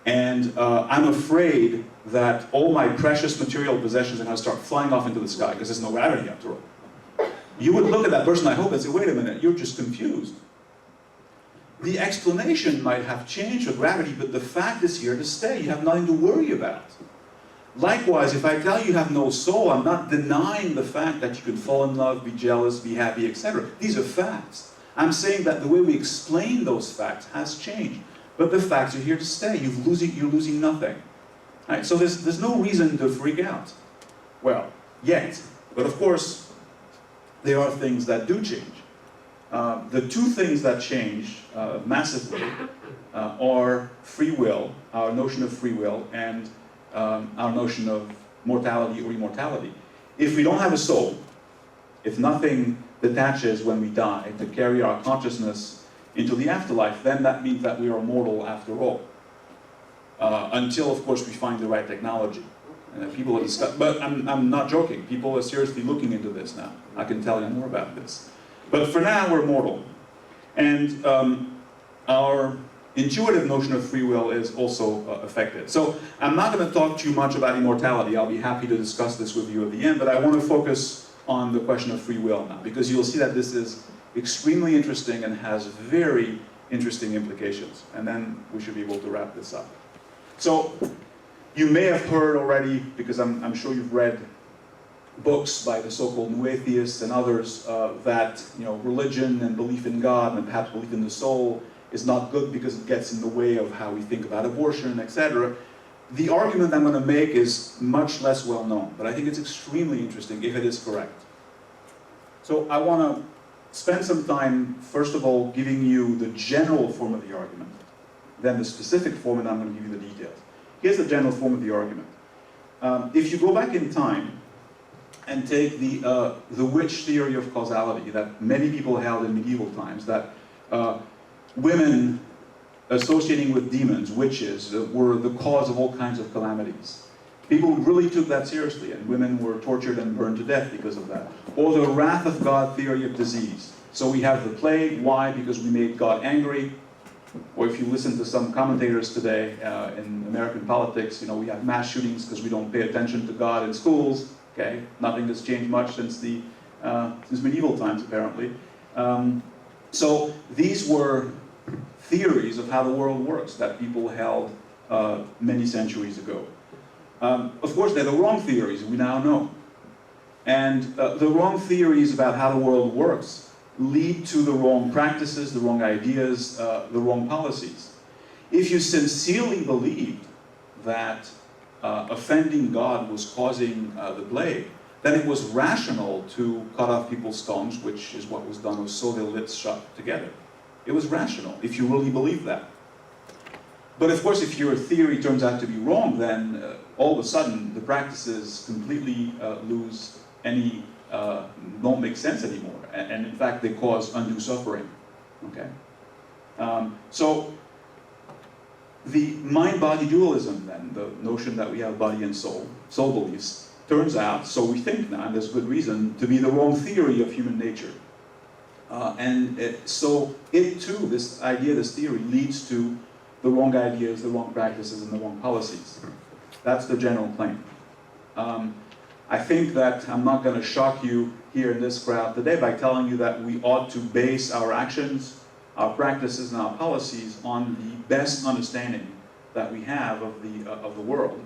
And I'm afraid that all my precious material possessions are going to start flying off into the sky because there's no gravity after all. You would look at that person, I hope, and say, wait a minute, you're just confused. The explanation might have changed for gravity, but the fact is here to stay. You have nothing to worry about. Likewise, if I tell you you have no soul, I'm not denying the fact that you can fall in love, be jealous, be happy, etc. These are facts. I'm saying that the way we explain those facts has changed. But the facts are here to stay. You're losing nothing. Right? So there's no reason to freak out. Well, yet. But of course, there are things that do change. The two things that change massively are free will, our notion of free will, and our notion of mortality or immortality. If we don't have a soul, if nothing detaches when we die to carry our consciousness into the afterlife, then that means that we are mortal after all. Until, of course, we find the right technology. People are discussing, but I'm not joking. People are seriously looking into this now. I can tell you more about this. But for now, we're mortal. And our intuitive notion of free will is also affected. So I'm not going to talk too much about immortality. I'll be happy to discuss this with you at the end, but I want to focus on the question of free will now, because you'll see that this is extremely interesting and has very interesting implications. And then we should be able to wrap this up. So You may have heard already, because I'm sure you've read books by the so-called new atheists and others, that religion and belief in God and perhaps belief in the soul is not good because it gets in the way of how we think about abortion, etc. The argument I'm going to make is much less well known, but I think it's extremely interesting if it is correct. So I want to spend some time, first of all, giving you the general form of the argument, then the specific form, and I'm going to give you the details. Here's the general form of the argument. If you go back in time and take the witch theory of causality that many people held in medieval times, that women associating with demons, witches, were the cause of all kinds of calamities. People really took that seriously, and women were tortured and burned to death because of that. Or the wrath of God theory of disease. So we have the plague. Why? Because we made God angry. Or if you listen to some commentators today in American politics, we have mass shootings because we don't pay attention to God in schools. Okay, nothing has changed much since medieval times, apparently. So these were theories of how the world works that people held many centuries ago. Of course, they're the wrong theories, we now know. And the wrong theories about how the world works lead to the wrong practices, the wrong ideas, the wrong policies. If you sincerely believed that offending God was causing the plague, then it was rational to cut off people's tongues, which is what was done, was sew their lips shut together. It was rational, if you really believed that. But of course, if your theory turns out to be wrong, then all of a sudden the practices completely don't make sense anymore. And in fact, they cause undue suffering. Okay? So the mind-body dualism, then, the notion that we have body and soul beliefs, turns out, so we think now, and there's good reason, to be the wrong theory of human nature. So it too, this idea, this theory, leads to the wrong ideas, the wrong practices, and the wrong policies. That's the general claim. I think that I'm not going to shock you here in this crowd today by telling you that we ought to base our actions, our practices, and our policies on the best understanding that we have of the world.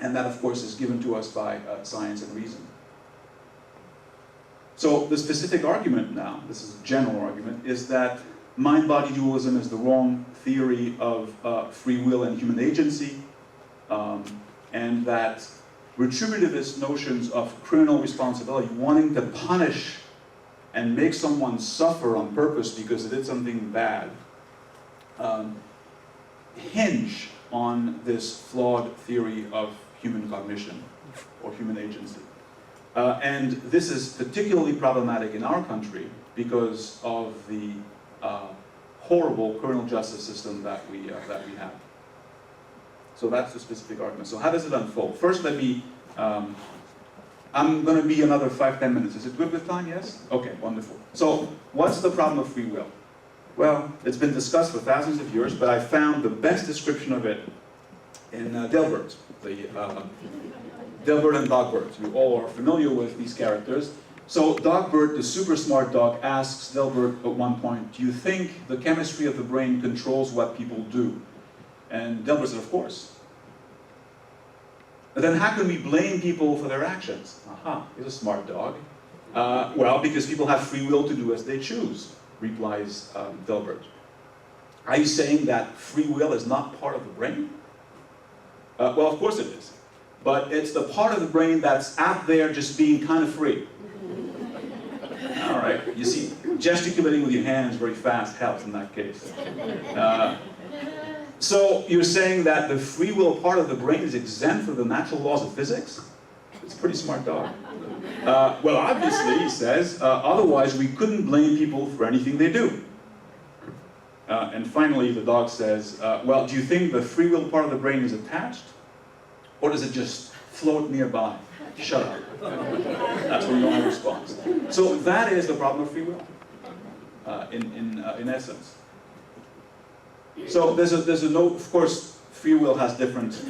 And that, of course, is given to us by science and reason. So the specific argument now, this is a general argument, is that mind-body dualism is the wrong theory of free will and human agency, and that retributivist notions of criminal responsibility, wanting to punish and make someone suffer on purpose because they did something bad, hinge on this flawed theory of human cognition or human agency. And this is particularly problematic in our country because of the horrible criminal justice system that we have. So that's the specific argument. So how does it unfold? First, let me, I'm going to be another 5-10 minutes. Is it good with time? Yes? Okay, wonderful. So what's the problem of free will? Well, it's been discussed for thousands of years, but I found the best description of it in Delbert, Delbert and Dogbert. You all are familiar with these characters. So Dogbert, the super smart dog, asks Delbert at one point, do you think the chemistry of the brain controls what people do? And Delbert said, of course. But then how can we blame people for their actions? Aha, he's a smart dog. Well, because people have free will to do as they choose, replies Delbert. Are you saying that free will is not part of the brain? Well, of course it is. But it's the part of the brain that's out there just being kind of free. All right, you see, gesticulating with your hands very fast helps in that case. So you're saying that the free will part of the brain is exempt from the natural laws of physics? It's a pretty smart dog. Well, obviously, he says, otherwise we couldn't blame people for anything they do. And finally, the dog says, well, do you think the free will part of the brain is attached? Or does it just float nearby? Shut up. That's where no response. So that is the problem of free will, in essence. So there's a note, of course, free will has different,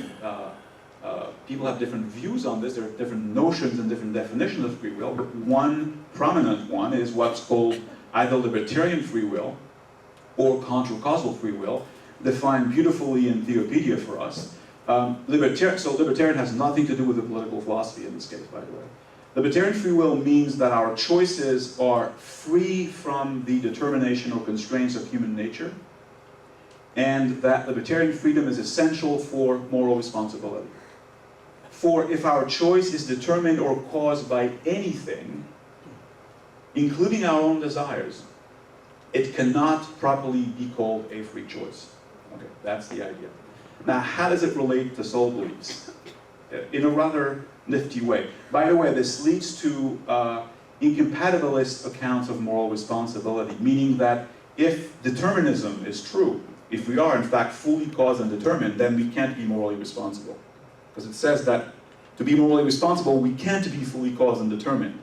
people have different views on this. There are different notions and different definitions of free will, but one prominent one is what's called either libertarian free will or contra-causal free will, defined beautifully in Theopedia for us. So libertarian has nothing to do with the political philosophy in this case, by the way. Libertarian free will means that our choices are free from the determination or constraints of human nature, and that libertarian freedom is essential for moral responsibility. For if our choice is determined or caused by anything, including our own desires, it cannot properly be called a free choice. Okay, that's the idea. Now, how does it relate to soul beliefs? In a rather nifty way. By the way, this leads to incompatibilist accounts of moral responsibility, meaning that if determinism is true, if we are in fact fully caused and determined, then we can't be morally responsible. Because it says that to be morally responsible, we can't be fully caused and determined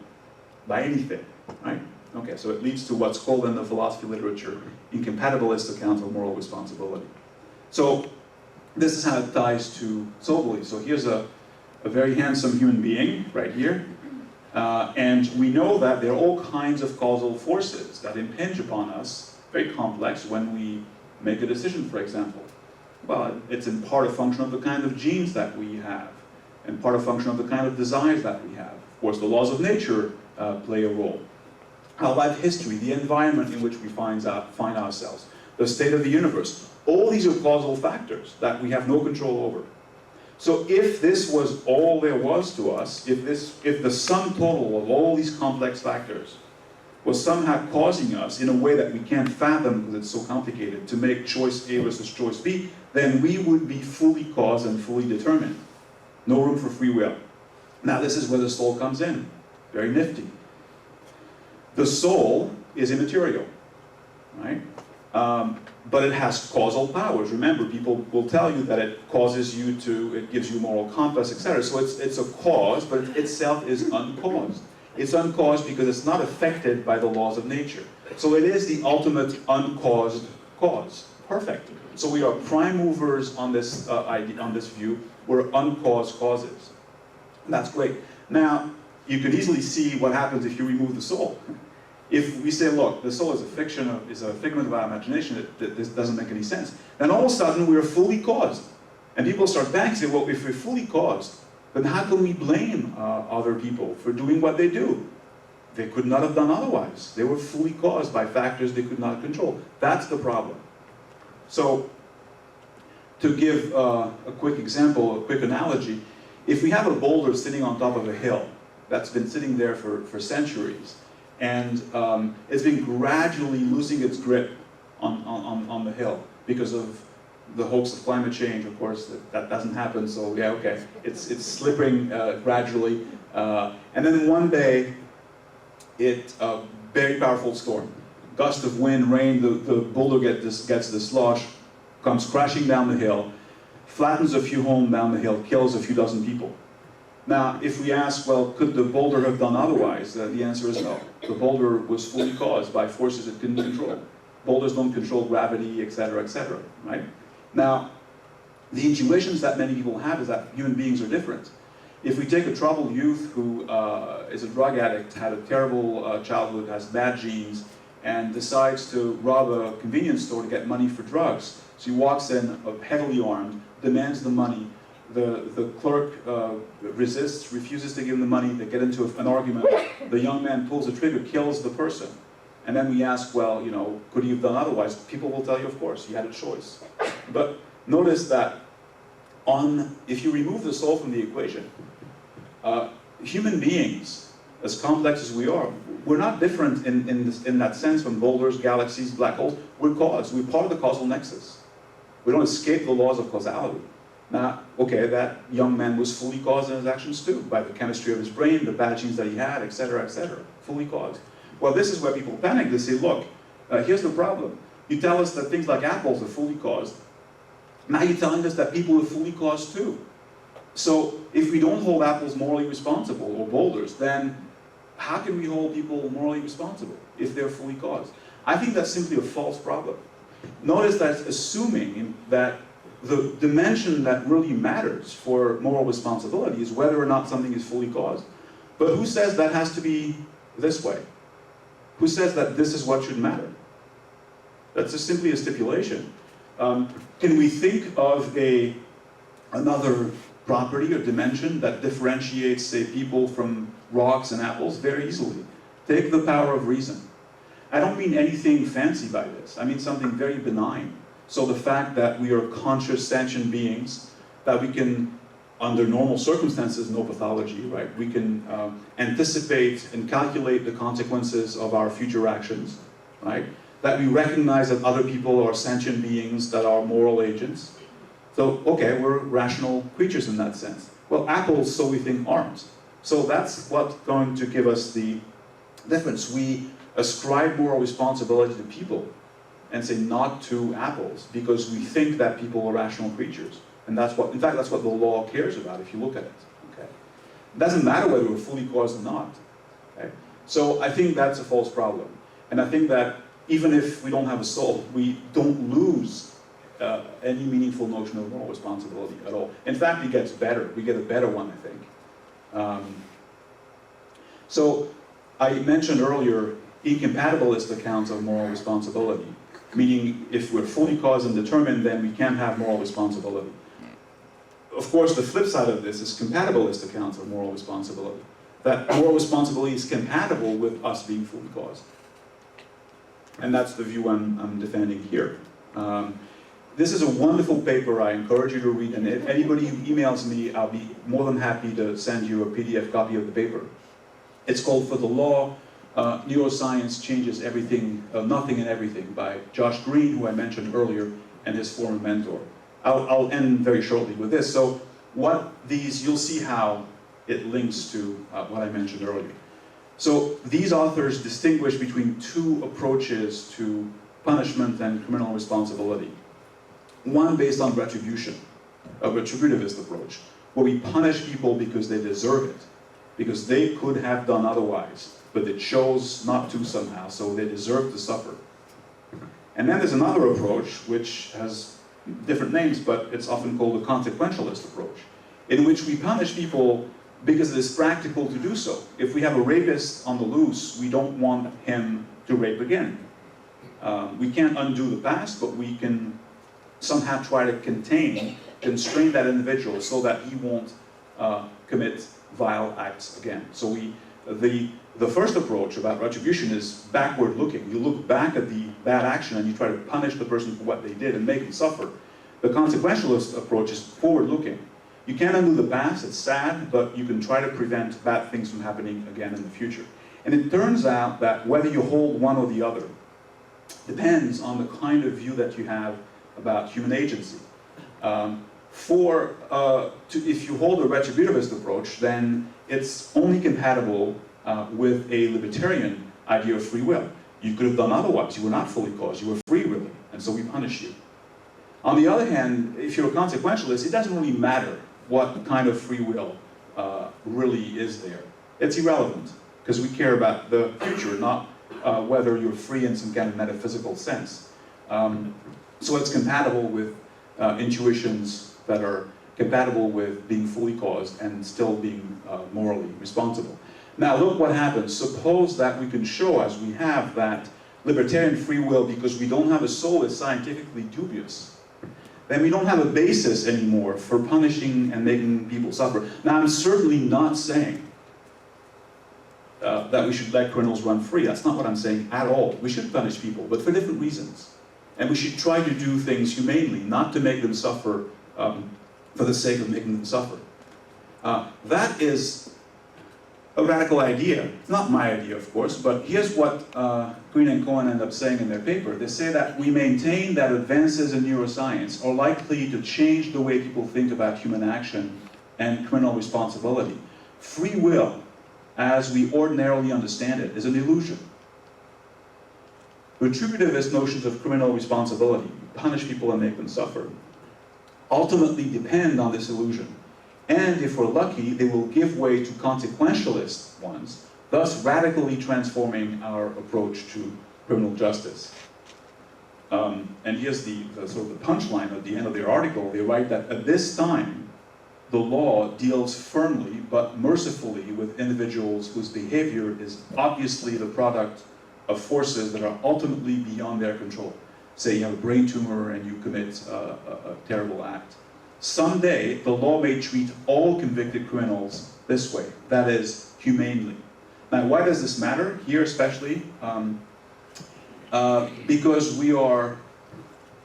by anything, right? Okay, so it leads to what's called in the philosophy literature incompatibilist accounts of moral responsibility. So this is how it ties to soul belief. So here's a very handsome human being right here. And we know that there are all kinds of causal forces that impinge upon us, very complex, when we make a decision, for example. Well, it's in part a function of the kind of genes that we have, and part a function of the kind of desires that we have. Of course, the laws of nature play a role. Our life history, the environment in which we find ourselves, the state of the universe, all these are causal factors that we have no control over. So if this was all there was to us, if the sum total of all these complex factors was somehow causing us, in a way that we can't fathom because it's so complicated, to make choice A versus choice B, then we would be fully caused and fully determined. No room for free will. Now this is where the soul comes in. Very nifty. The soul is immaterial, right? But it has causal powers. Remember, people will tell you that it causes you to, it gives you moral compass, etc. So it's a cause, but it itself is uncaused. It's uncaused because it's not affected by the laws of nature. So it is the ultimate uncaused cause. Perfect. So we are prime movers on this idea, on this view. We're uncaused causes. That's great. Now, you can easily see what happens if you remove the soul. If we say, look, the soul is a fiction, is a figment of our imagination, this doesn't make any sense, then all of a sudden we're fully caused. And people start back and say, well, if we're fully caused, then how can we blame other people for doing what they do? They could not have done otherwise. They were fully caused by factors they could not control. That's the problem. So, to give a quick example, a quick analogy, if we have a boulder sitting on top of a hill that's been sitting there for centuries, and it's been gradually losing its grip on the hill because of the hoax of climate change. Of course, that doesn't happen, so yeah, okay. It's slipping gradually. And then one day, a very powerful storm, gust of wind, rain, the boulder gets dislodged, comes crashing down the hill, flattens a few homes down the hill, kills a few dozen people. Now, if we ask, well, could the boulder have done otherwise? The answer is no. The boulder was fully caused by forces it couldn't control. Boulders don't control gravity, etc., right? Now, the intuitions that many people have is that human beings are different. If we take a troubled youth who is a drug addict, had a terrible childhood, has bad genes, and decides to rob a convenience store to get money for drugs, so he walks in heavily armed, demands the money, the clerk resists, refuses to give him the money, they get into an argument, the young man pulls the trigger, kills the person. And then we ask, well, you know, could he have done otherwise? People will tell you, of course, he had a choice. But notice that if you remove the soul from the equation, human beings, as complex as we are, we're not different in that sense from boulders, galaxies, black holes. We're caused. We're part of the causal nexus. We don't escape the laws of causality. Now, okay, that young man was fully caused in his actions too, by the chemistry of his brain, the bad genes that he had, etc., fully caused. Well, this is where people panic. They say, look, here's the problem. You tell us that things like apples are fully caused. Now you're telling us that people are fully caused too. So if we don't hold apples morally responsible, or boulders, then how can we hold people morally responsible if they're fully caused? I think that's simply a false problem. Notice that it's assuming that the dimension that really matters for moral responsibility is whether or not something is fully caused. But who says that has to be this way? Who says that this is what should matter? That's just simply a stipulation. Can we think of a another property or dimension that differentiates, say, people from rocks and apples very easily. Take the power of reason. I don't mean anything fancy by this. I mean something very benign. So the fact that we are conscious, sentient beings, that we can, under normal circumstances, no pathology, right? We can anticipate and calculate the consequences of our future actions, right? That we recognize that other people are sentient beings that are moral agents. So, okay, we're rational creatures in that sense. Well, apples, so we think, aren't. So that's what's going to give us the difference. We ascribe moral responsibility to people and say not to apples because we think that people are rational creatures. And that's what, in fact, that's what the law cares about if you look at it. Okay? It doesn't matter whether we're fully caused or not. Okay? So I think that's a false problem. And I think that even if we don't have a soul, we don't lose any meaningful notion of moral responsibility at all. In fact, it gets better. We get a better one, I think. So I mentioned earlier incompatibilist accounts of moral responsibility, meaning if we're fully caused and determined, then we can't have moral responsibility. Of course, the flip side of this is compatibilist accounts of moral responsibility, that moral responsibility is compatible with us being fully caused. And that's the view I'm defending here. This is a wonderful paper I encourage you to read, and if anybody who emails me, I'll be more than happy to send you a PDF copy of the paper. It's called For the Law, Neuroscience Changes Everything, Nothing and Everything by Josh Green, who I mentioned earlier, and his former mentor. I'll end very shortly with this. So you'll see how it links to what I mentioned earlier. So these authors distinguish between two approaches to punishment and criminal responsibility. One based on retribution, a retributivist approach, where we punish people because they deserve it, because they could have done otherwise, but they chose not to somehow, so they deserve to suffer. And then there's another approach, which has different names, but it's often called a consequentialist approach, in which we punish people because it is practical to do so. If we have a rapist on the loose, we don't want him to rape again. We can't undo the past, but we can somehow try to constrain that individual so that he won't commit vile acts again. So the first approach about retribution is backward looking. You look back at the bad action and you try to punish the person for what they did and make them suffer. The consequentialist approach is forward looking. You can't undo the past, it's sad, but you can try to prevent bad things from happening again in the future. And it turns out that whether you hold one or the other depends on the kind of view that you have about human agency. If you hold a retributivist approach, then it's only compatible with a libertarian idea of free will. You could have done otherwise. You were not fully caused. You were free, really, and so we punish you. On the other hand, if you're a consequentialist, it doesn't really matter what kind of free will really is there. It's irrelevant, because we care about the future, not whether you're free in some kind of metaphysical sense. So it's compatible with intuitions that are compatible with being fully caused and still being morally responsible. Now look what happens. Suppose that we can show, as we have, that libertarian free will, because we don't have a soul, is scientifically dubious. Then we don't have a basis anymore for punishing and making people suffer. Now I'm certainly not saying that we should let criminals run free. That's not what I'm saying at all. We should punish people, but for different reasons. And we should try to do things humanely, not to make them suffer for the sake of making them suffer. That is a radical idea. It's not my idea, of course, but here's what Green and Cohen end up saying in their paper. They say that we maintain that advances in neuroscience are likely to change the way people think about human action and criminal responsibility. Free will, as we ordinarily understand it, is an illusion. Retributivist notions of criminal responsibility, punish people and make them suffer, ultimately depend on this illusion. And if we're lucky, they will give way to consequentialist ones, thus radically transforming our approach to criminal justice. And here's the sort of the punchline at the end of their article. They write that at this time, the law deals firmly but mercifully with individuals whose behavior is obviously the product of forces that are ultimately beyond their control. Say you have a brain tumor and you commit a terrible act. someday the law may treat all convicted criminals this way, that is, humanely. Now, why does this matter here especially? Because we are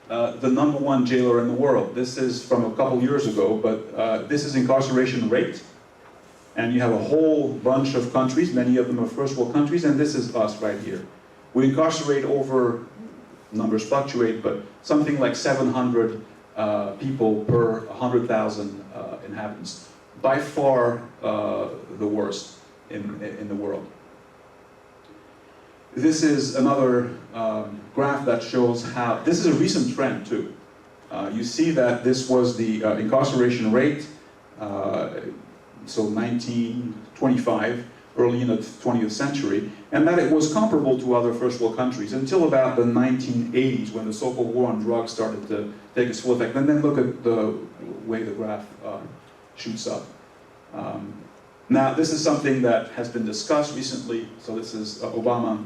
the #1 jailer in the world. This is from a couple years ago, but this is incarceration rate. And you have a whole bunch of countries, many of them are first world countries, and this is us right here. We incarcerate over, numbers fluctuate, but something like 700 people per 100,000 inhabitants. By far the worst in the world. This is another graph that shows how, this is a recent trend too. You see that this was the incarceration rate, so 1925, early in the 20th century, and that it was comparable to other first world countries until about the 1980s when the so-called war on drugs started to take its full effect. And then look at the way the graph shoots up. Now, this is something that has been discussed recently, so this is Obama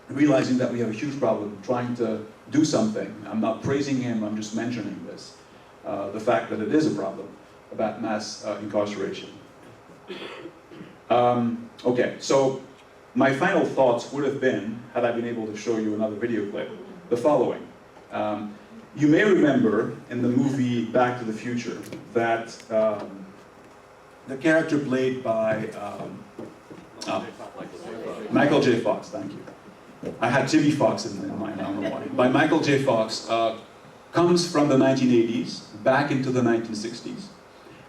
realizing that we have a huge problem, trying to do something. I'm not praising him, I'm just mentioning this. The fact that it is a problem about mass incarceration. Okay, so my final thoughts would have been, had I been able to show you another video clip, the following. You may remember in the movie Back to the Future that the character played by Michael J. Fox, thank you. I had Jimmy Fox in mind, I don't know why. By Michael J. Fox comes from the 1980s, back into the 1960s.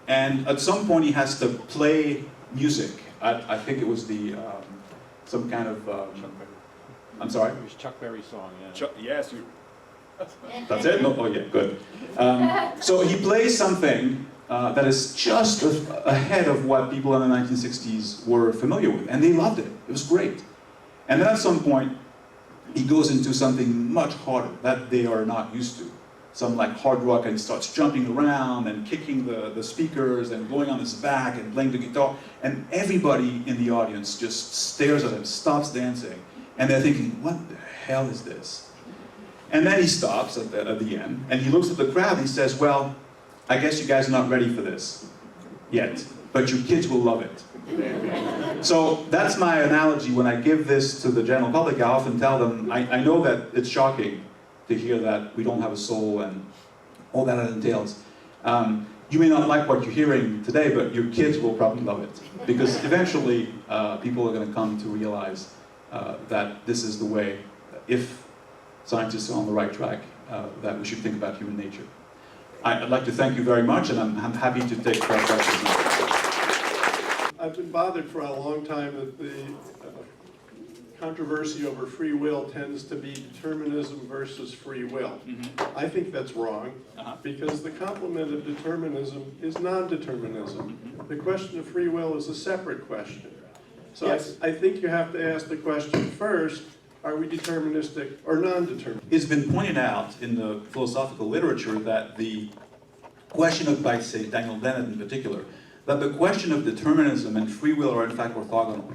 And at some point he has to play music. I think it was the, some kind of, I'm sorry? It was Chuck Berry's song, yeah. Yes, you, that's it? No? Oh yeah, good. So he plays something that is just ahead of what people in the 1960s were familiar with, and they loved it. It was great. And then at some point, he goes into something much harder that they are not used to. Some like hard rock, and starts jumping around and kicking the speakers and going on his back and playing the guitar. And everybody in the audience just stares at him, stops dancing. And they're thinking, what the hell is this? And then he stops at the end, and he looks at the crowd and he says, well, I guess you guys are not ready for this yet, but your kids will love it. So that's my analogy when I give this to the general public. I often tell them, I know that it's shocking to hear that we don't have a soul and all that it entails. You may not like what you're hearing today, but your kids will probably love it. Because eventually people are going to come to realize that this is the way, if scientists are on the right track, that we should think about human nature. I'd like to thank you very much, and I'm happy to take questions now. I've been bothered for a long time that the controversy over free will tends to be determinism versus free will. I think that's wrong, because the complement of determinism is non-determinism. The question of free will is a separate question. So yes. I think you have to ask the question first, are we deterministic or non-deterministic? It's been pointed out in the philosophical literature that the question of, by say, Daniel Dennett in particular, that the question of determinism and free will are in fact orthogonal.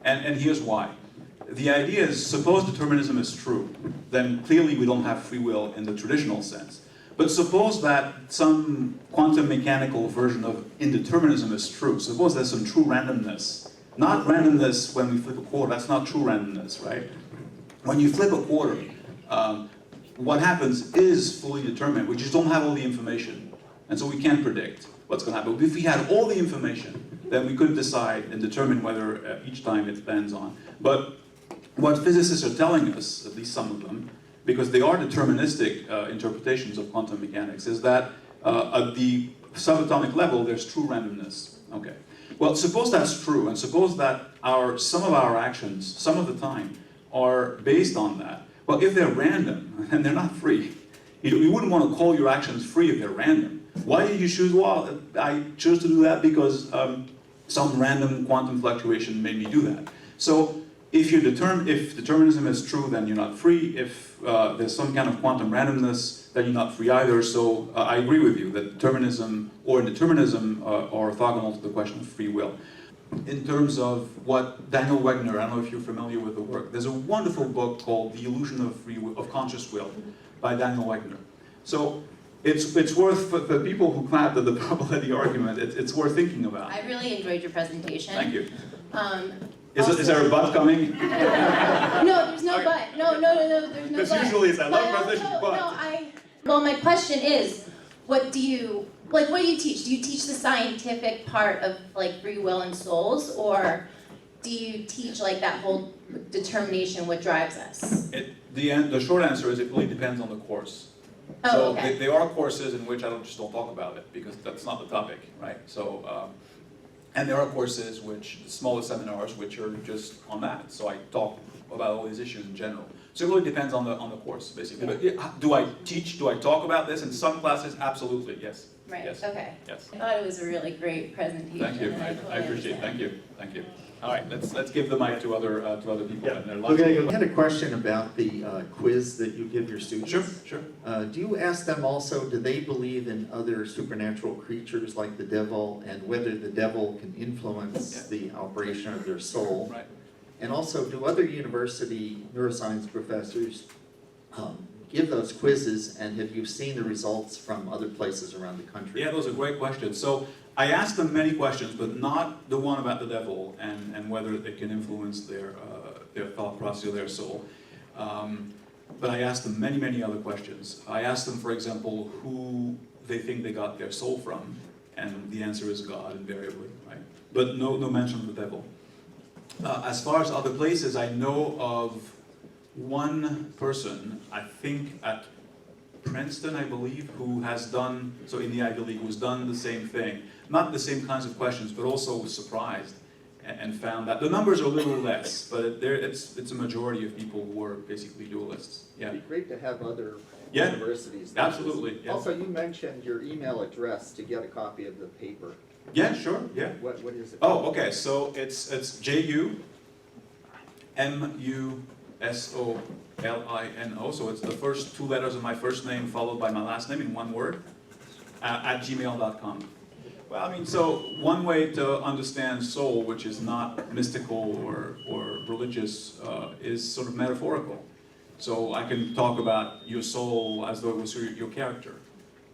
And here's why. The idea is, suppose determinism is true, then clearly we don't have free will in the traditional sense. But suppose that some quantum mechanical version of indeterminism is true. Suppose there's some true randomness. Not randomness when we flip a quarter, that's not true randomness, right? When you flip a quarter, what happens is fully determined. We just don't have all the information. And so we can't predict what's going to happen. But if we had all the information, then we could decide and determine whether each time it lands on. But what physicists are telling us, at least some of them, because they are deterministic interpretations of quantum mechanics, is that at the subatomic level, there's true randomness. Okay. Well, suppose that's true, and suppose that some of our actions, some of the time, are based on that. Well, if they're random, and there not free, you wouldn't want to call your actions free if they're random. Why did you choose? Well, I chose to do that because some random quantum fluctuation made me do that. So if determinism is true, then you're not free. If there's some kind of quantum randomness, then you're not free either. So I agree with you that determinism or indeterminism are orthogonal to the question of free will. In terms of what Daniel Wegner, I don't know if you're familiar with the work, there's a wonderful book called The Illusion of Free Will, of Conscious Will by Daniel Wegner. So it's worth, for the people who clapped at the probability argument, it's worth thinking about. I really enjoyed your presentation. Thank you. Also, Is there a but coming? No, there's no Okay. but. No, there's no Because but. usually it's I love But presentation, also, but. well, my question is, what do you teach? Do you teach the scientific part of like free will and souls, or do you teach like that whole determination, what drives us? The short answer is it really depends on the course. Oh, So okay. there are courses in which I just don't talk about it because that's not the topic, right? So, and there are courses which, smaller seminars, which are just on that. So I talk about all these issues in general. So it really depends on the course, basically. But do I teach, do I talk about this in some classes? Absolutely, yes. Right, Yes. okay. Yes. I thought it was a really great presentation. Thank you. and I totally appreciate it. understand. Thank you. All right, let's give the mic to other people. Yeah. And there are We're lots gonna of- go. I had a question about the quiz that you give your students. Sure. Do you ask them also, do they believe in other supernatural creatures like the devil, and whether the devil can influence the operation of their soul? Right. And also, do other university neuroscience professors give those quizzes, and have you seen the results from other places around the country? Yeah, those are great questions. So I asked them many questions, but not the one about the devil and whether it can influence their thought process or their soul. But I asked them many other questions. I asked them, for example, who they think they got their soul from, and the answer is God, invariably, right? But no mention of the devil. As far as other places, I know of one person, I think at Princeton, I believe, who has done, so in the Ivy League, who's done the same thing. Not the same kinds of questions, but also was surprised and found that the numbers are a little less, but it's a majority of people who are basically dualists. Yeah. It'd be great to have other Yeah, universities. absolutely, yeah. Also, you mentioned your email address to get a copy of the paper. Yeah, sure, yeah. What is it? Oh, okay, so it's JUMUSOLINO, so it's the first two letters of my first name followed by my last name in one word, at gmail.com. Well, I mean, so one way to understand soul, which is not mystical or religious, is sort of metaphorical. So I can talk about your soul as though it was your character.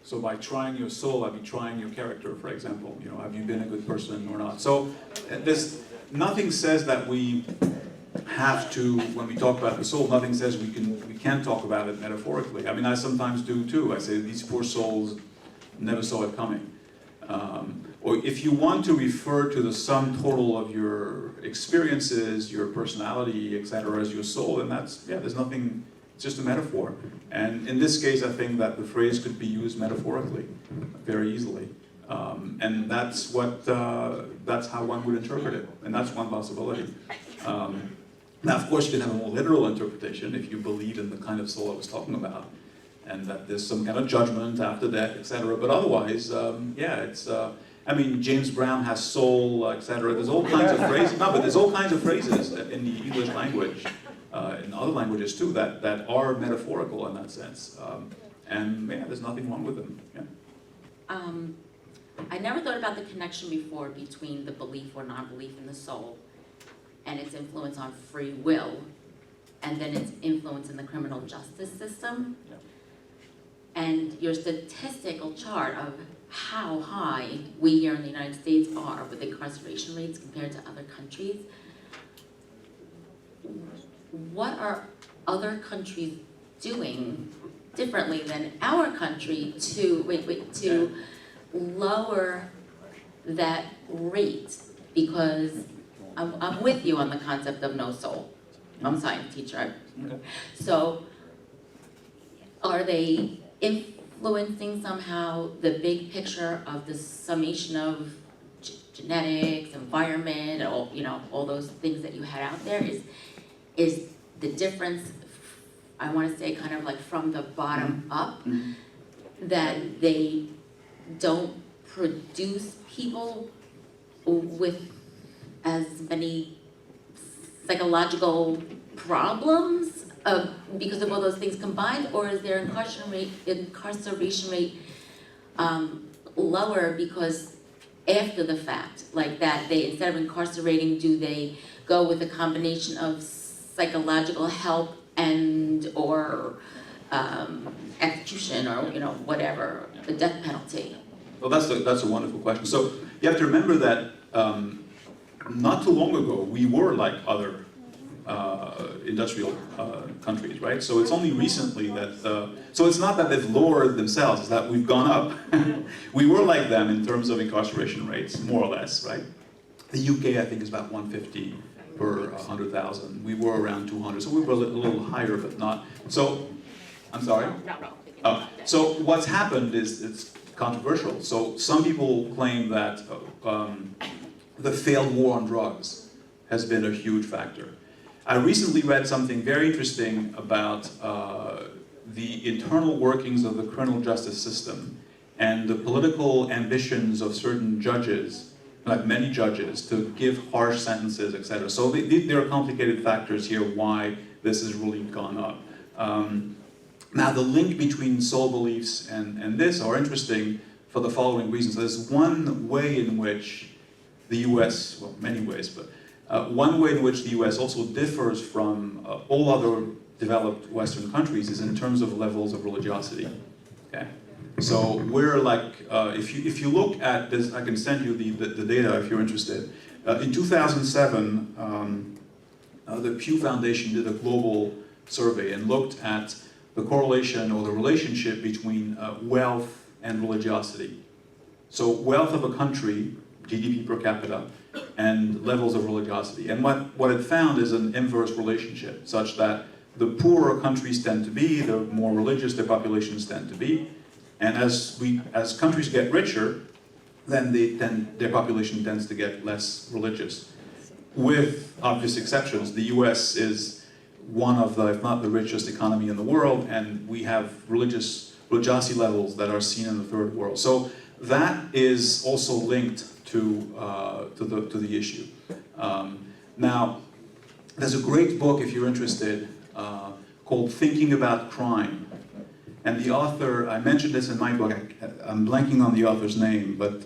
So by trying your soul, I'd be trying your character, for example. You know, have you been a good person or not? So there's nothing says that we have to, when we talk about the soul, nothing says we can talk about it metaphorically. I mean, I sometimes do too. I say these poor souls never saw it coming. Or if you want to refer to the sum total of your experiences, your personality, etc., as your soul, then that's, yeah, there's nothing, it's just a metaphor. And in this case, I think that the phrase could be used metaphorically very easily. And that's how one would interpret it, and that's one possibility. Now, of course, you can have a more literal interpretation if you believe in the kind of soul I was talking about, and that there's some kind of judgment after death, etc. But otherwise, yeah, it's. I mean, James Brown has soul, etc. There's all kinds of phrases. No, but there's all kinds of phrases in the English language, in other languages too, that are metaphorical in that sense. And yeah, there's nothing wrong with them. Yeah. I never thought about the connection before between the belief or non-belief in the soul and its influence on free will, and then its influence in the criminal justice system. Yeah. And your statistical chart of how high we here in the United States are with incarceration rates compared to other countries. What are other countries doing differently than our country to lower that rate? Because I'm with you on the concept of no soul. I'm a science teacher. So are they influencing somehow the big picture of the summation of genetics, environment, all those things that you had out there? Is the difference, I want to say, kind of like from the bottom up, that they don't produce people with as many psychological problems because of all those things combined, or is their incarceration rate lower because after the fact, like that they, instead of incarcerating, do they go with a combination of psychological help and or execution or, you know, whatever, the death penalty? Well, that's a wonderful question. So you have to remember that not too long ago, we were like other industrial countries, right? So it's only recently that, so it's not that they've lowered themselves, it's that we've gone up. We were like them in terms of incarceration rates, more or less, right? The UK, I think, is about 150 per 100,000. We were around 200, so we were a little higher, but not. So, I'm sorry? Oh, so what's happened is, it's controversial. So some people claim that the failed war on drugs has been a huge factor. I recently read something very interesting about the internal workings of the criminal justice system and the political ambitions of certain judges, like many judges, to give harsh sentences, etc. So there are complicated factors here why this has really gone up. Now the link between soul beliefs and this are interesting for the following reasons. There's one way in which the US, well, many ways, but one way in which the US also differs from all other developed Western countries is in terms of levels of religiosity. Okay, so we're like, if you look at this, I can send you the data if you're interested. In 2007, the Pew Foundation did a global survey and looked at the correlation or the relationship between wealth and religiosity. So wealth of a country, GDP per capita, and levels of religiosity. And what it found is an inverse relationship, such that the poorer countries tend to be, the more religious their populations tend to be. And as countries get richer, then their population tends to get less religious. With obvious exceptions, the US is one of the, if not the richest economy in the world, and we have religiosity levels that are seen in the third world. So that is also linked to the issue. Now, there's a great book, if you're interested, called Thinking About Crime. And the author, I mentioned this in my book, I'm blanking on the author's name, but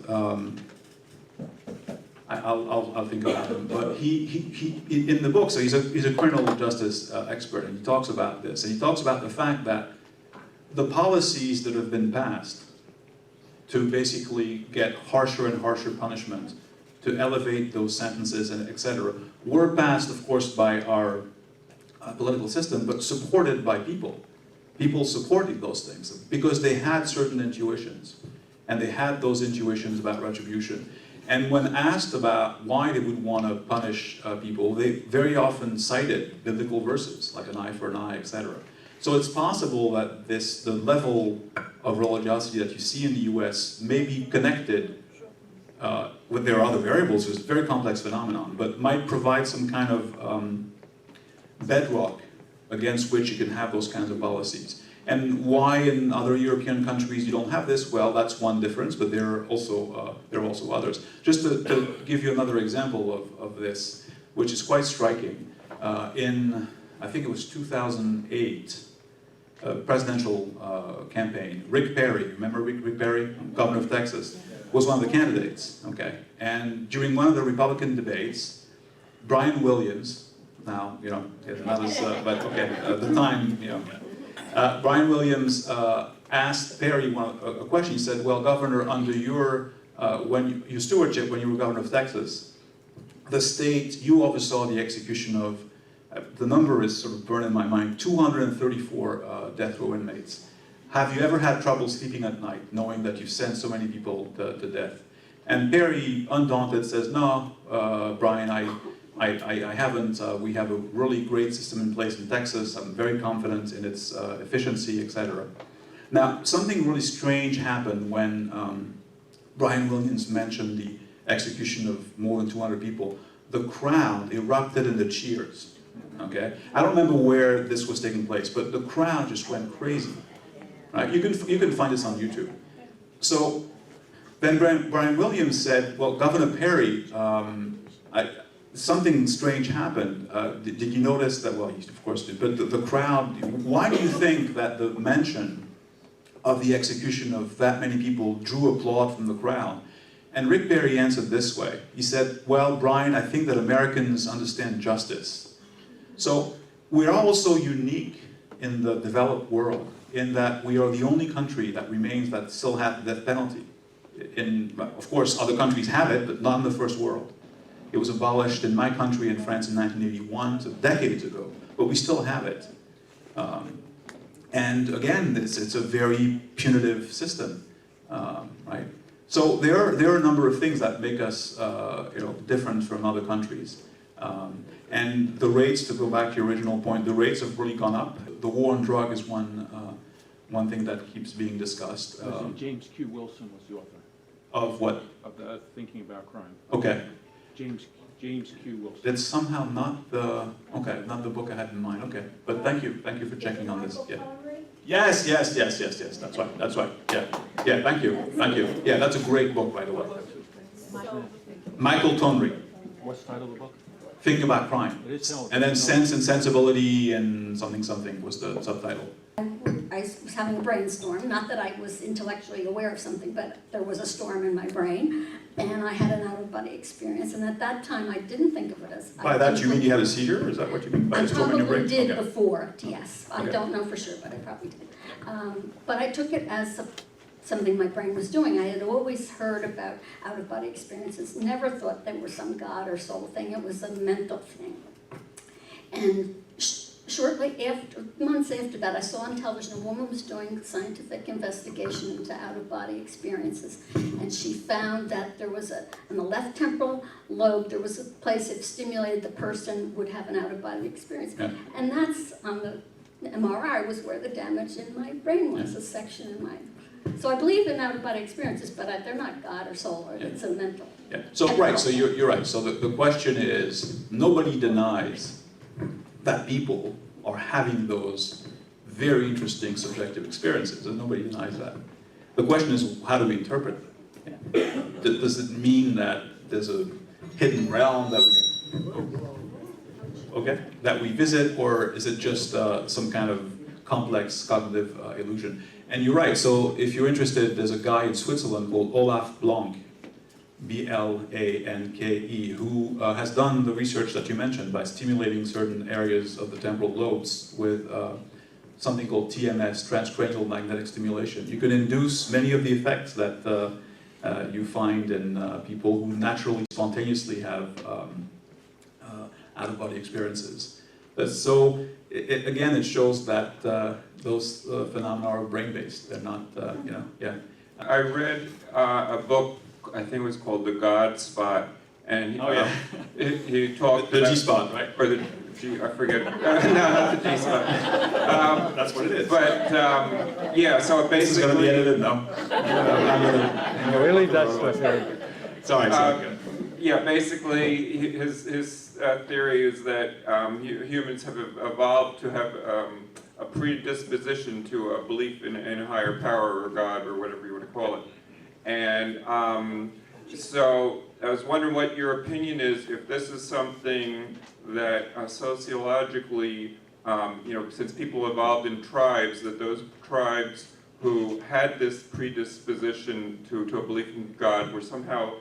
I'll think about him. But he in the book, so he's a criminal justice expert, and he talks about this. And he talks about the fact that the policies that have been passed to basically get harsher and harsher punishment, to elevate those sentences, and etc., were passed, of course, by our political system, but supported by people. People supported those things because they had certain intuitions, and they had those intuitions about retribution. And when asked about why they would want to punish people, they very often cited biblical verses, like an eye for an eye, etc. So it's possible that the level of religiosity that you see in the US may be connected with their other variables. It's a very complex phenomenon, but might provide some kind of bedrock against which you can have those kinds of policies. And why in other European countries you don't have this? Well, that's one difference, but there are also others. Just to give you another example of this, which is quite striking, in, I think it was 2008, presidential campaign, Rick Perry, remember Rick Perry, governor of Texas, was one of the candidates, okay? And during one of the Republican debates, Brian Williams, now, you know, that was, but okay, at the time, you know, Brian Williams asked Perry a question. He said, well, Governor, under your stewardship when you were governor of Texas, the state, you oversaw the execution of, the number is sort of burned in my mind, 234 death row inmates. Have you ever had trouble sleeping at night, knowing that you've sent so many people to death? And Perry, undaunted, says, no, Brian, I haven't. We have a really great system in place in Texas. I'm very confident in its efficiency, etc. Now, something really strange happened when Brian Williams mentioned the execution of more than 200 people. The crowd erupted into cheers. Okay, I don't remember where this was taking place, but the crowd just went crazy. Right? You can find this on YouTube. So then Brian Williams said, "Well, Governor Perry, something strange happened. Did you notice that?" Well, he of course did. But the crowd. Why do you think that the mention of the execution of that many people drew applaud from the crowd? And Rick Perry answered this way. He said, "Well, Brian, I think that Americans understand justice. So we're all so unique in the developed world, in that we are the only country that remains that still has the death penalty. Of course, other countries have it, but not in the first world. It was abolished in my country, in France, in 1981, so decades ago, but we still have it. And again, it's a very punitive system, right? So there are a number of things that make us different from other countries. And the rates, to go back to your original point, the rates have really gone up. The war on drug is one thing that keeps being discussed. James Q. Wilson was the author. Of what? Of the Thinking About Crime. Okay. James Q. Wilson. That's somehow not the book I had in mind. Okay, but thank you for checking on this. Yeah. Yes. That's right. Yeah. Thank you. Yeah, that's a great book, by the way. Michael Tonry. What's the title of the book? Thinking About Crime. It is held. And then Sense and Sensibility and something was the subtitle. I was having a brainstorm, not that I was intellectually aware of something, but there was a storm in my brain, and I had an out-of-body experience, and at that time I didn't think of it as... By that you mean you had a seizure? Is that what you mean by a storm in your brain? I probably did Okay. before, yes. I Okay. don't know for sure, but I probably did. But I took it as something my brain was doing. I had always heard about out-of-body experiences, never thought they were some God or soul thing. It was a mental thing. And shortly after, months after that, I saw on television a woman was doing scientific investigation into out-of-body experiences, and she found that there was in the left temporal lobe, there was a place if stimulated, the person would have an out-of-body experience. Yeah. And that's on the MRI was where the damage in my brain was, a section in my... So I believe in out-of-body experiences, but they're not God or soul, or it's a mental. Yeah. So right, so you're right. So the question is, nobody denies that people are having those very interesting subjective experiences, and nobody denies that. The question is, how do we interpret them? Yeah. Does it mean that there's a hidden realm that we visit, or is it just some kind of complex cognitive illusion? And you're right. So if you're interested, there's a guy in Switzerland called Olaf Blanke, B-L-A-N-K-E, who has done the research that you mentioned by stimulating certain areas of the temporal lobes with something called TMS, transcranial magnetic stimulation. You can induce many of the effects that you find in people who naturally, spontaneously have out-of-body experiences. So again, it shows that those phenomena are brain-based. They're not, yeah. I read a book, I think it was called The God Spot, and he talked The about... G-spot, right? Or the G, I forget. No, not the G-spot. That's what it is. But, yeah, so This is going to be edited, no? Really, that's what Sorry. yeah, basically, his theory is that humans have evolved to have a predisposition to a belief in a higher power or God or whatever you want to call it. And so I was wondering what your opinion is, if this is something that sociologically, since people evolved in tribes, that those tribes who had this predisposition to a belief in God were somehow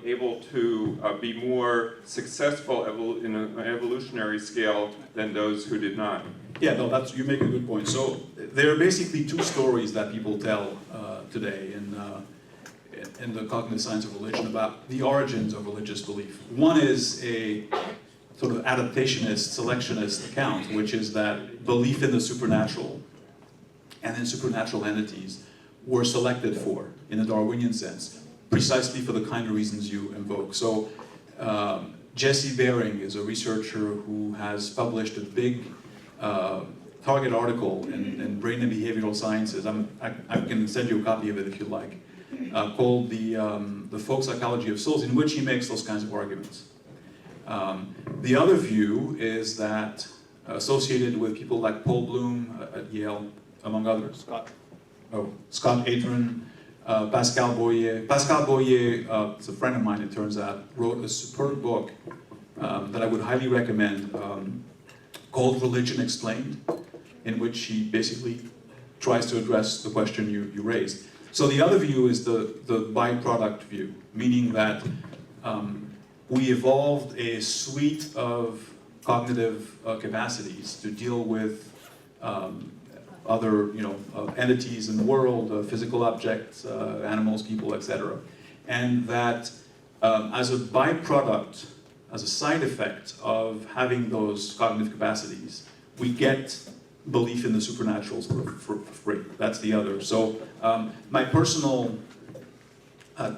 able to be more successful in an evolutionary scale than those who did not. Yeah, no, you make a good point. So there are basically two stories that people tell today in the cognitive science of religion about the origins of religious belief. One is a sort of adaptationist, selectionist account, which is that belief in the supernatural and in supernatural entities were selected for, in a Darwinian sense, precisely for the kind of reasons you invoke. So Jesse Bering is a researcher who has published a big target article in Brain and Behavioral Sciences. I can send you a copy of it if you like, called the Folk Psychology of Souls, in which he makes those kinds of arguments. The other view is that associated with people like Paul Bloom at Yale, among others, Scott Adrian, Pascal Boyer. Pascal Boyer, is a friend of mine, it turns out, wrote a superb book that I would highly recommend, called Religion Explained, in which he basically tries to address the question you raised. So the other view is the byproduct view, meaning that we evolved a suite of cognitive capacities to deal with other entities in the world, physical objects, animals, people, etc. And that as a byproduct, as a side effect of having those cognitive capacities, we get belief in the supernatural for free. That's the other. So my personal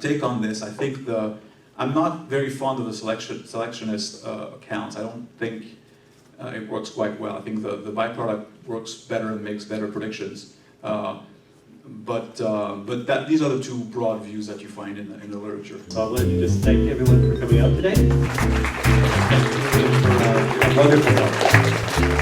take on this, I think I'm not very fond of the selectionist accounts. I don't think it works quite well. I think the byproduct works better and makes better predictions. But these are the two broad views that you find in the literature. So I'd like to just thank everyone for coming out today. Thank you for a wonderful talk.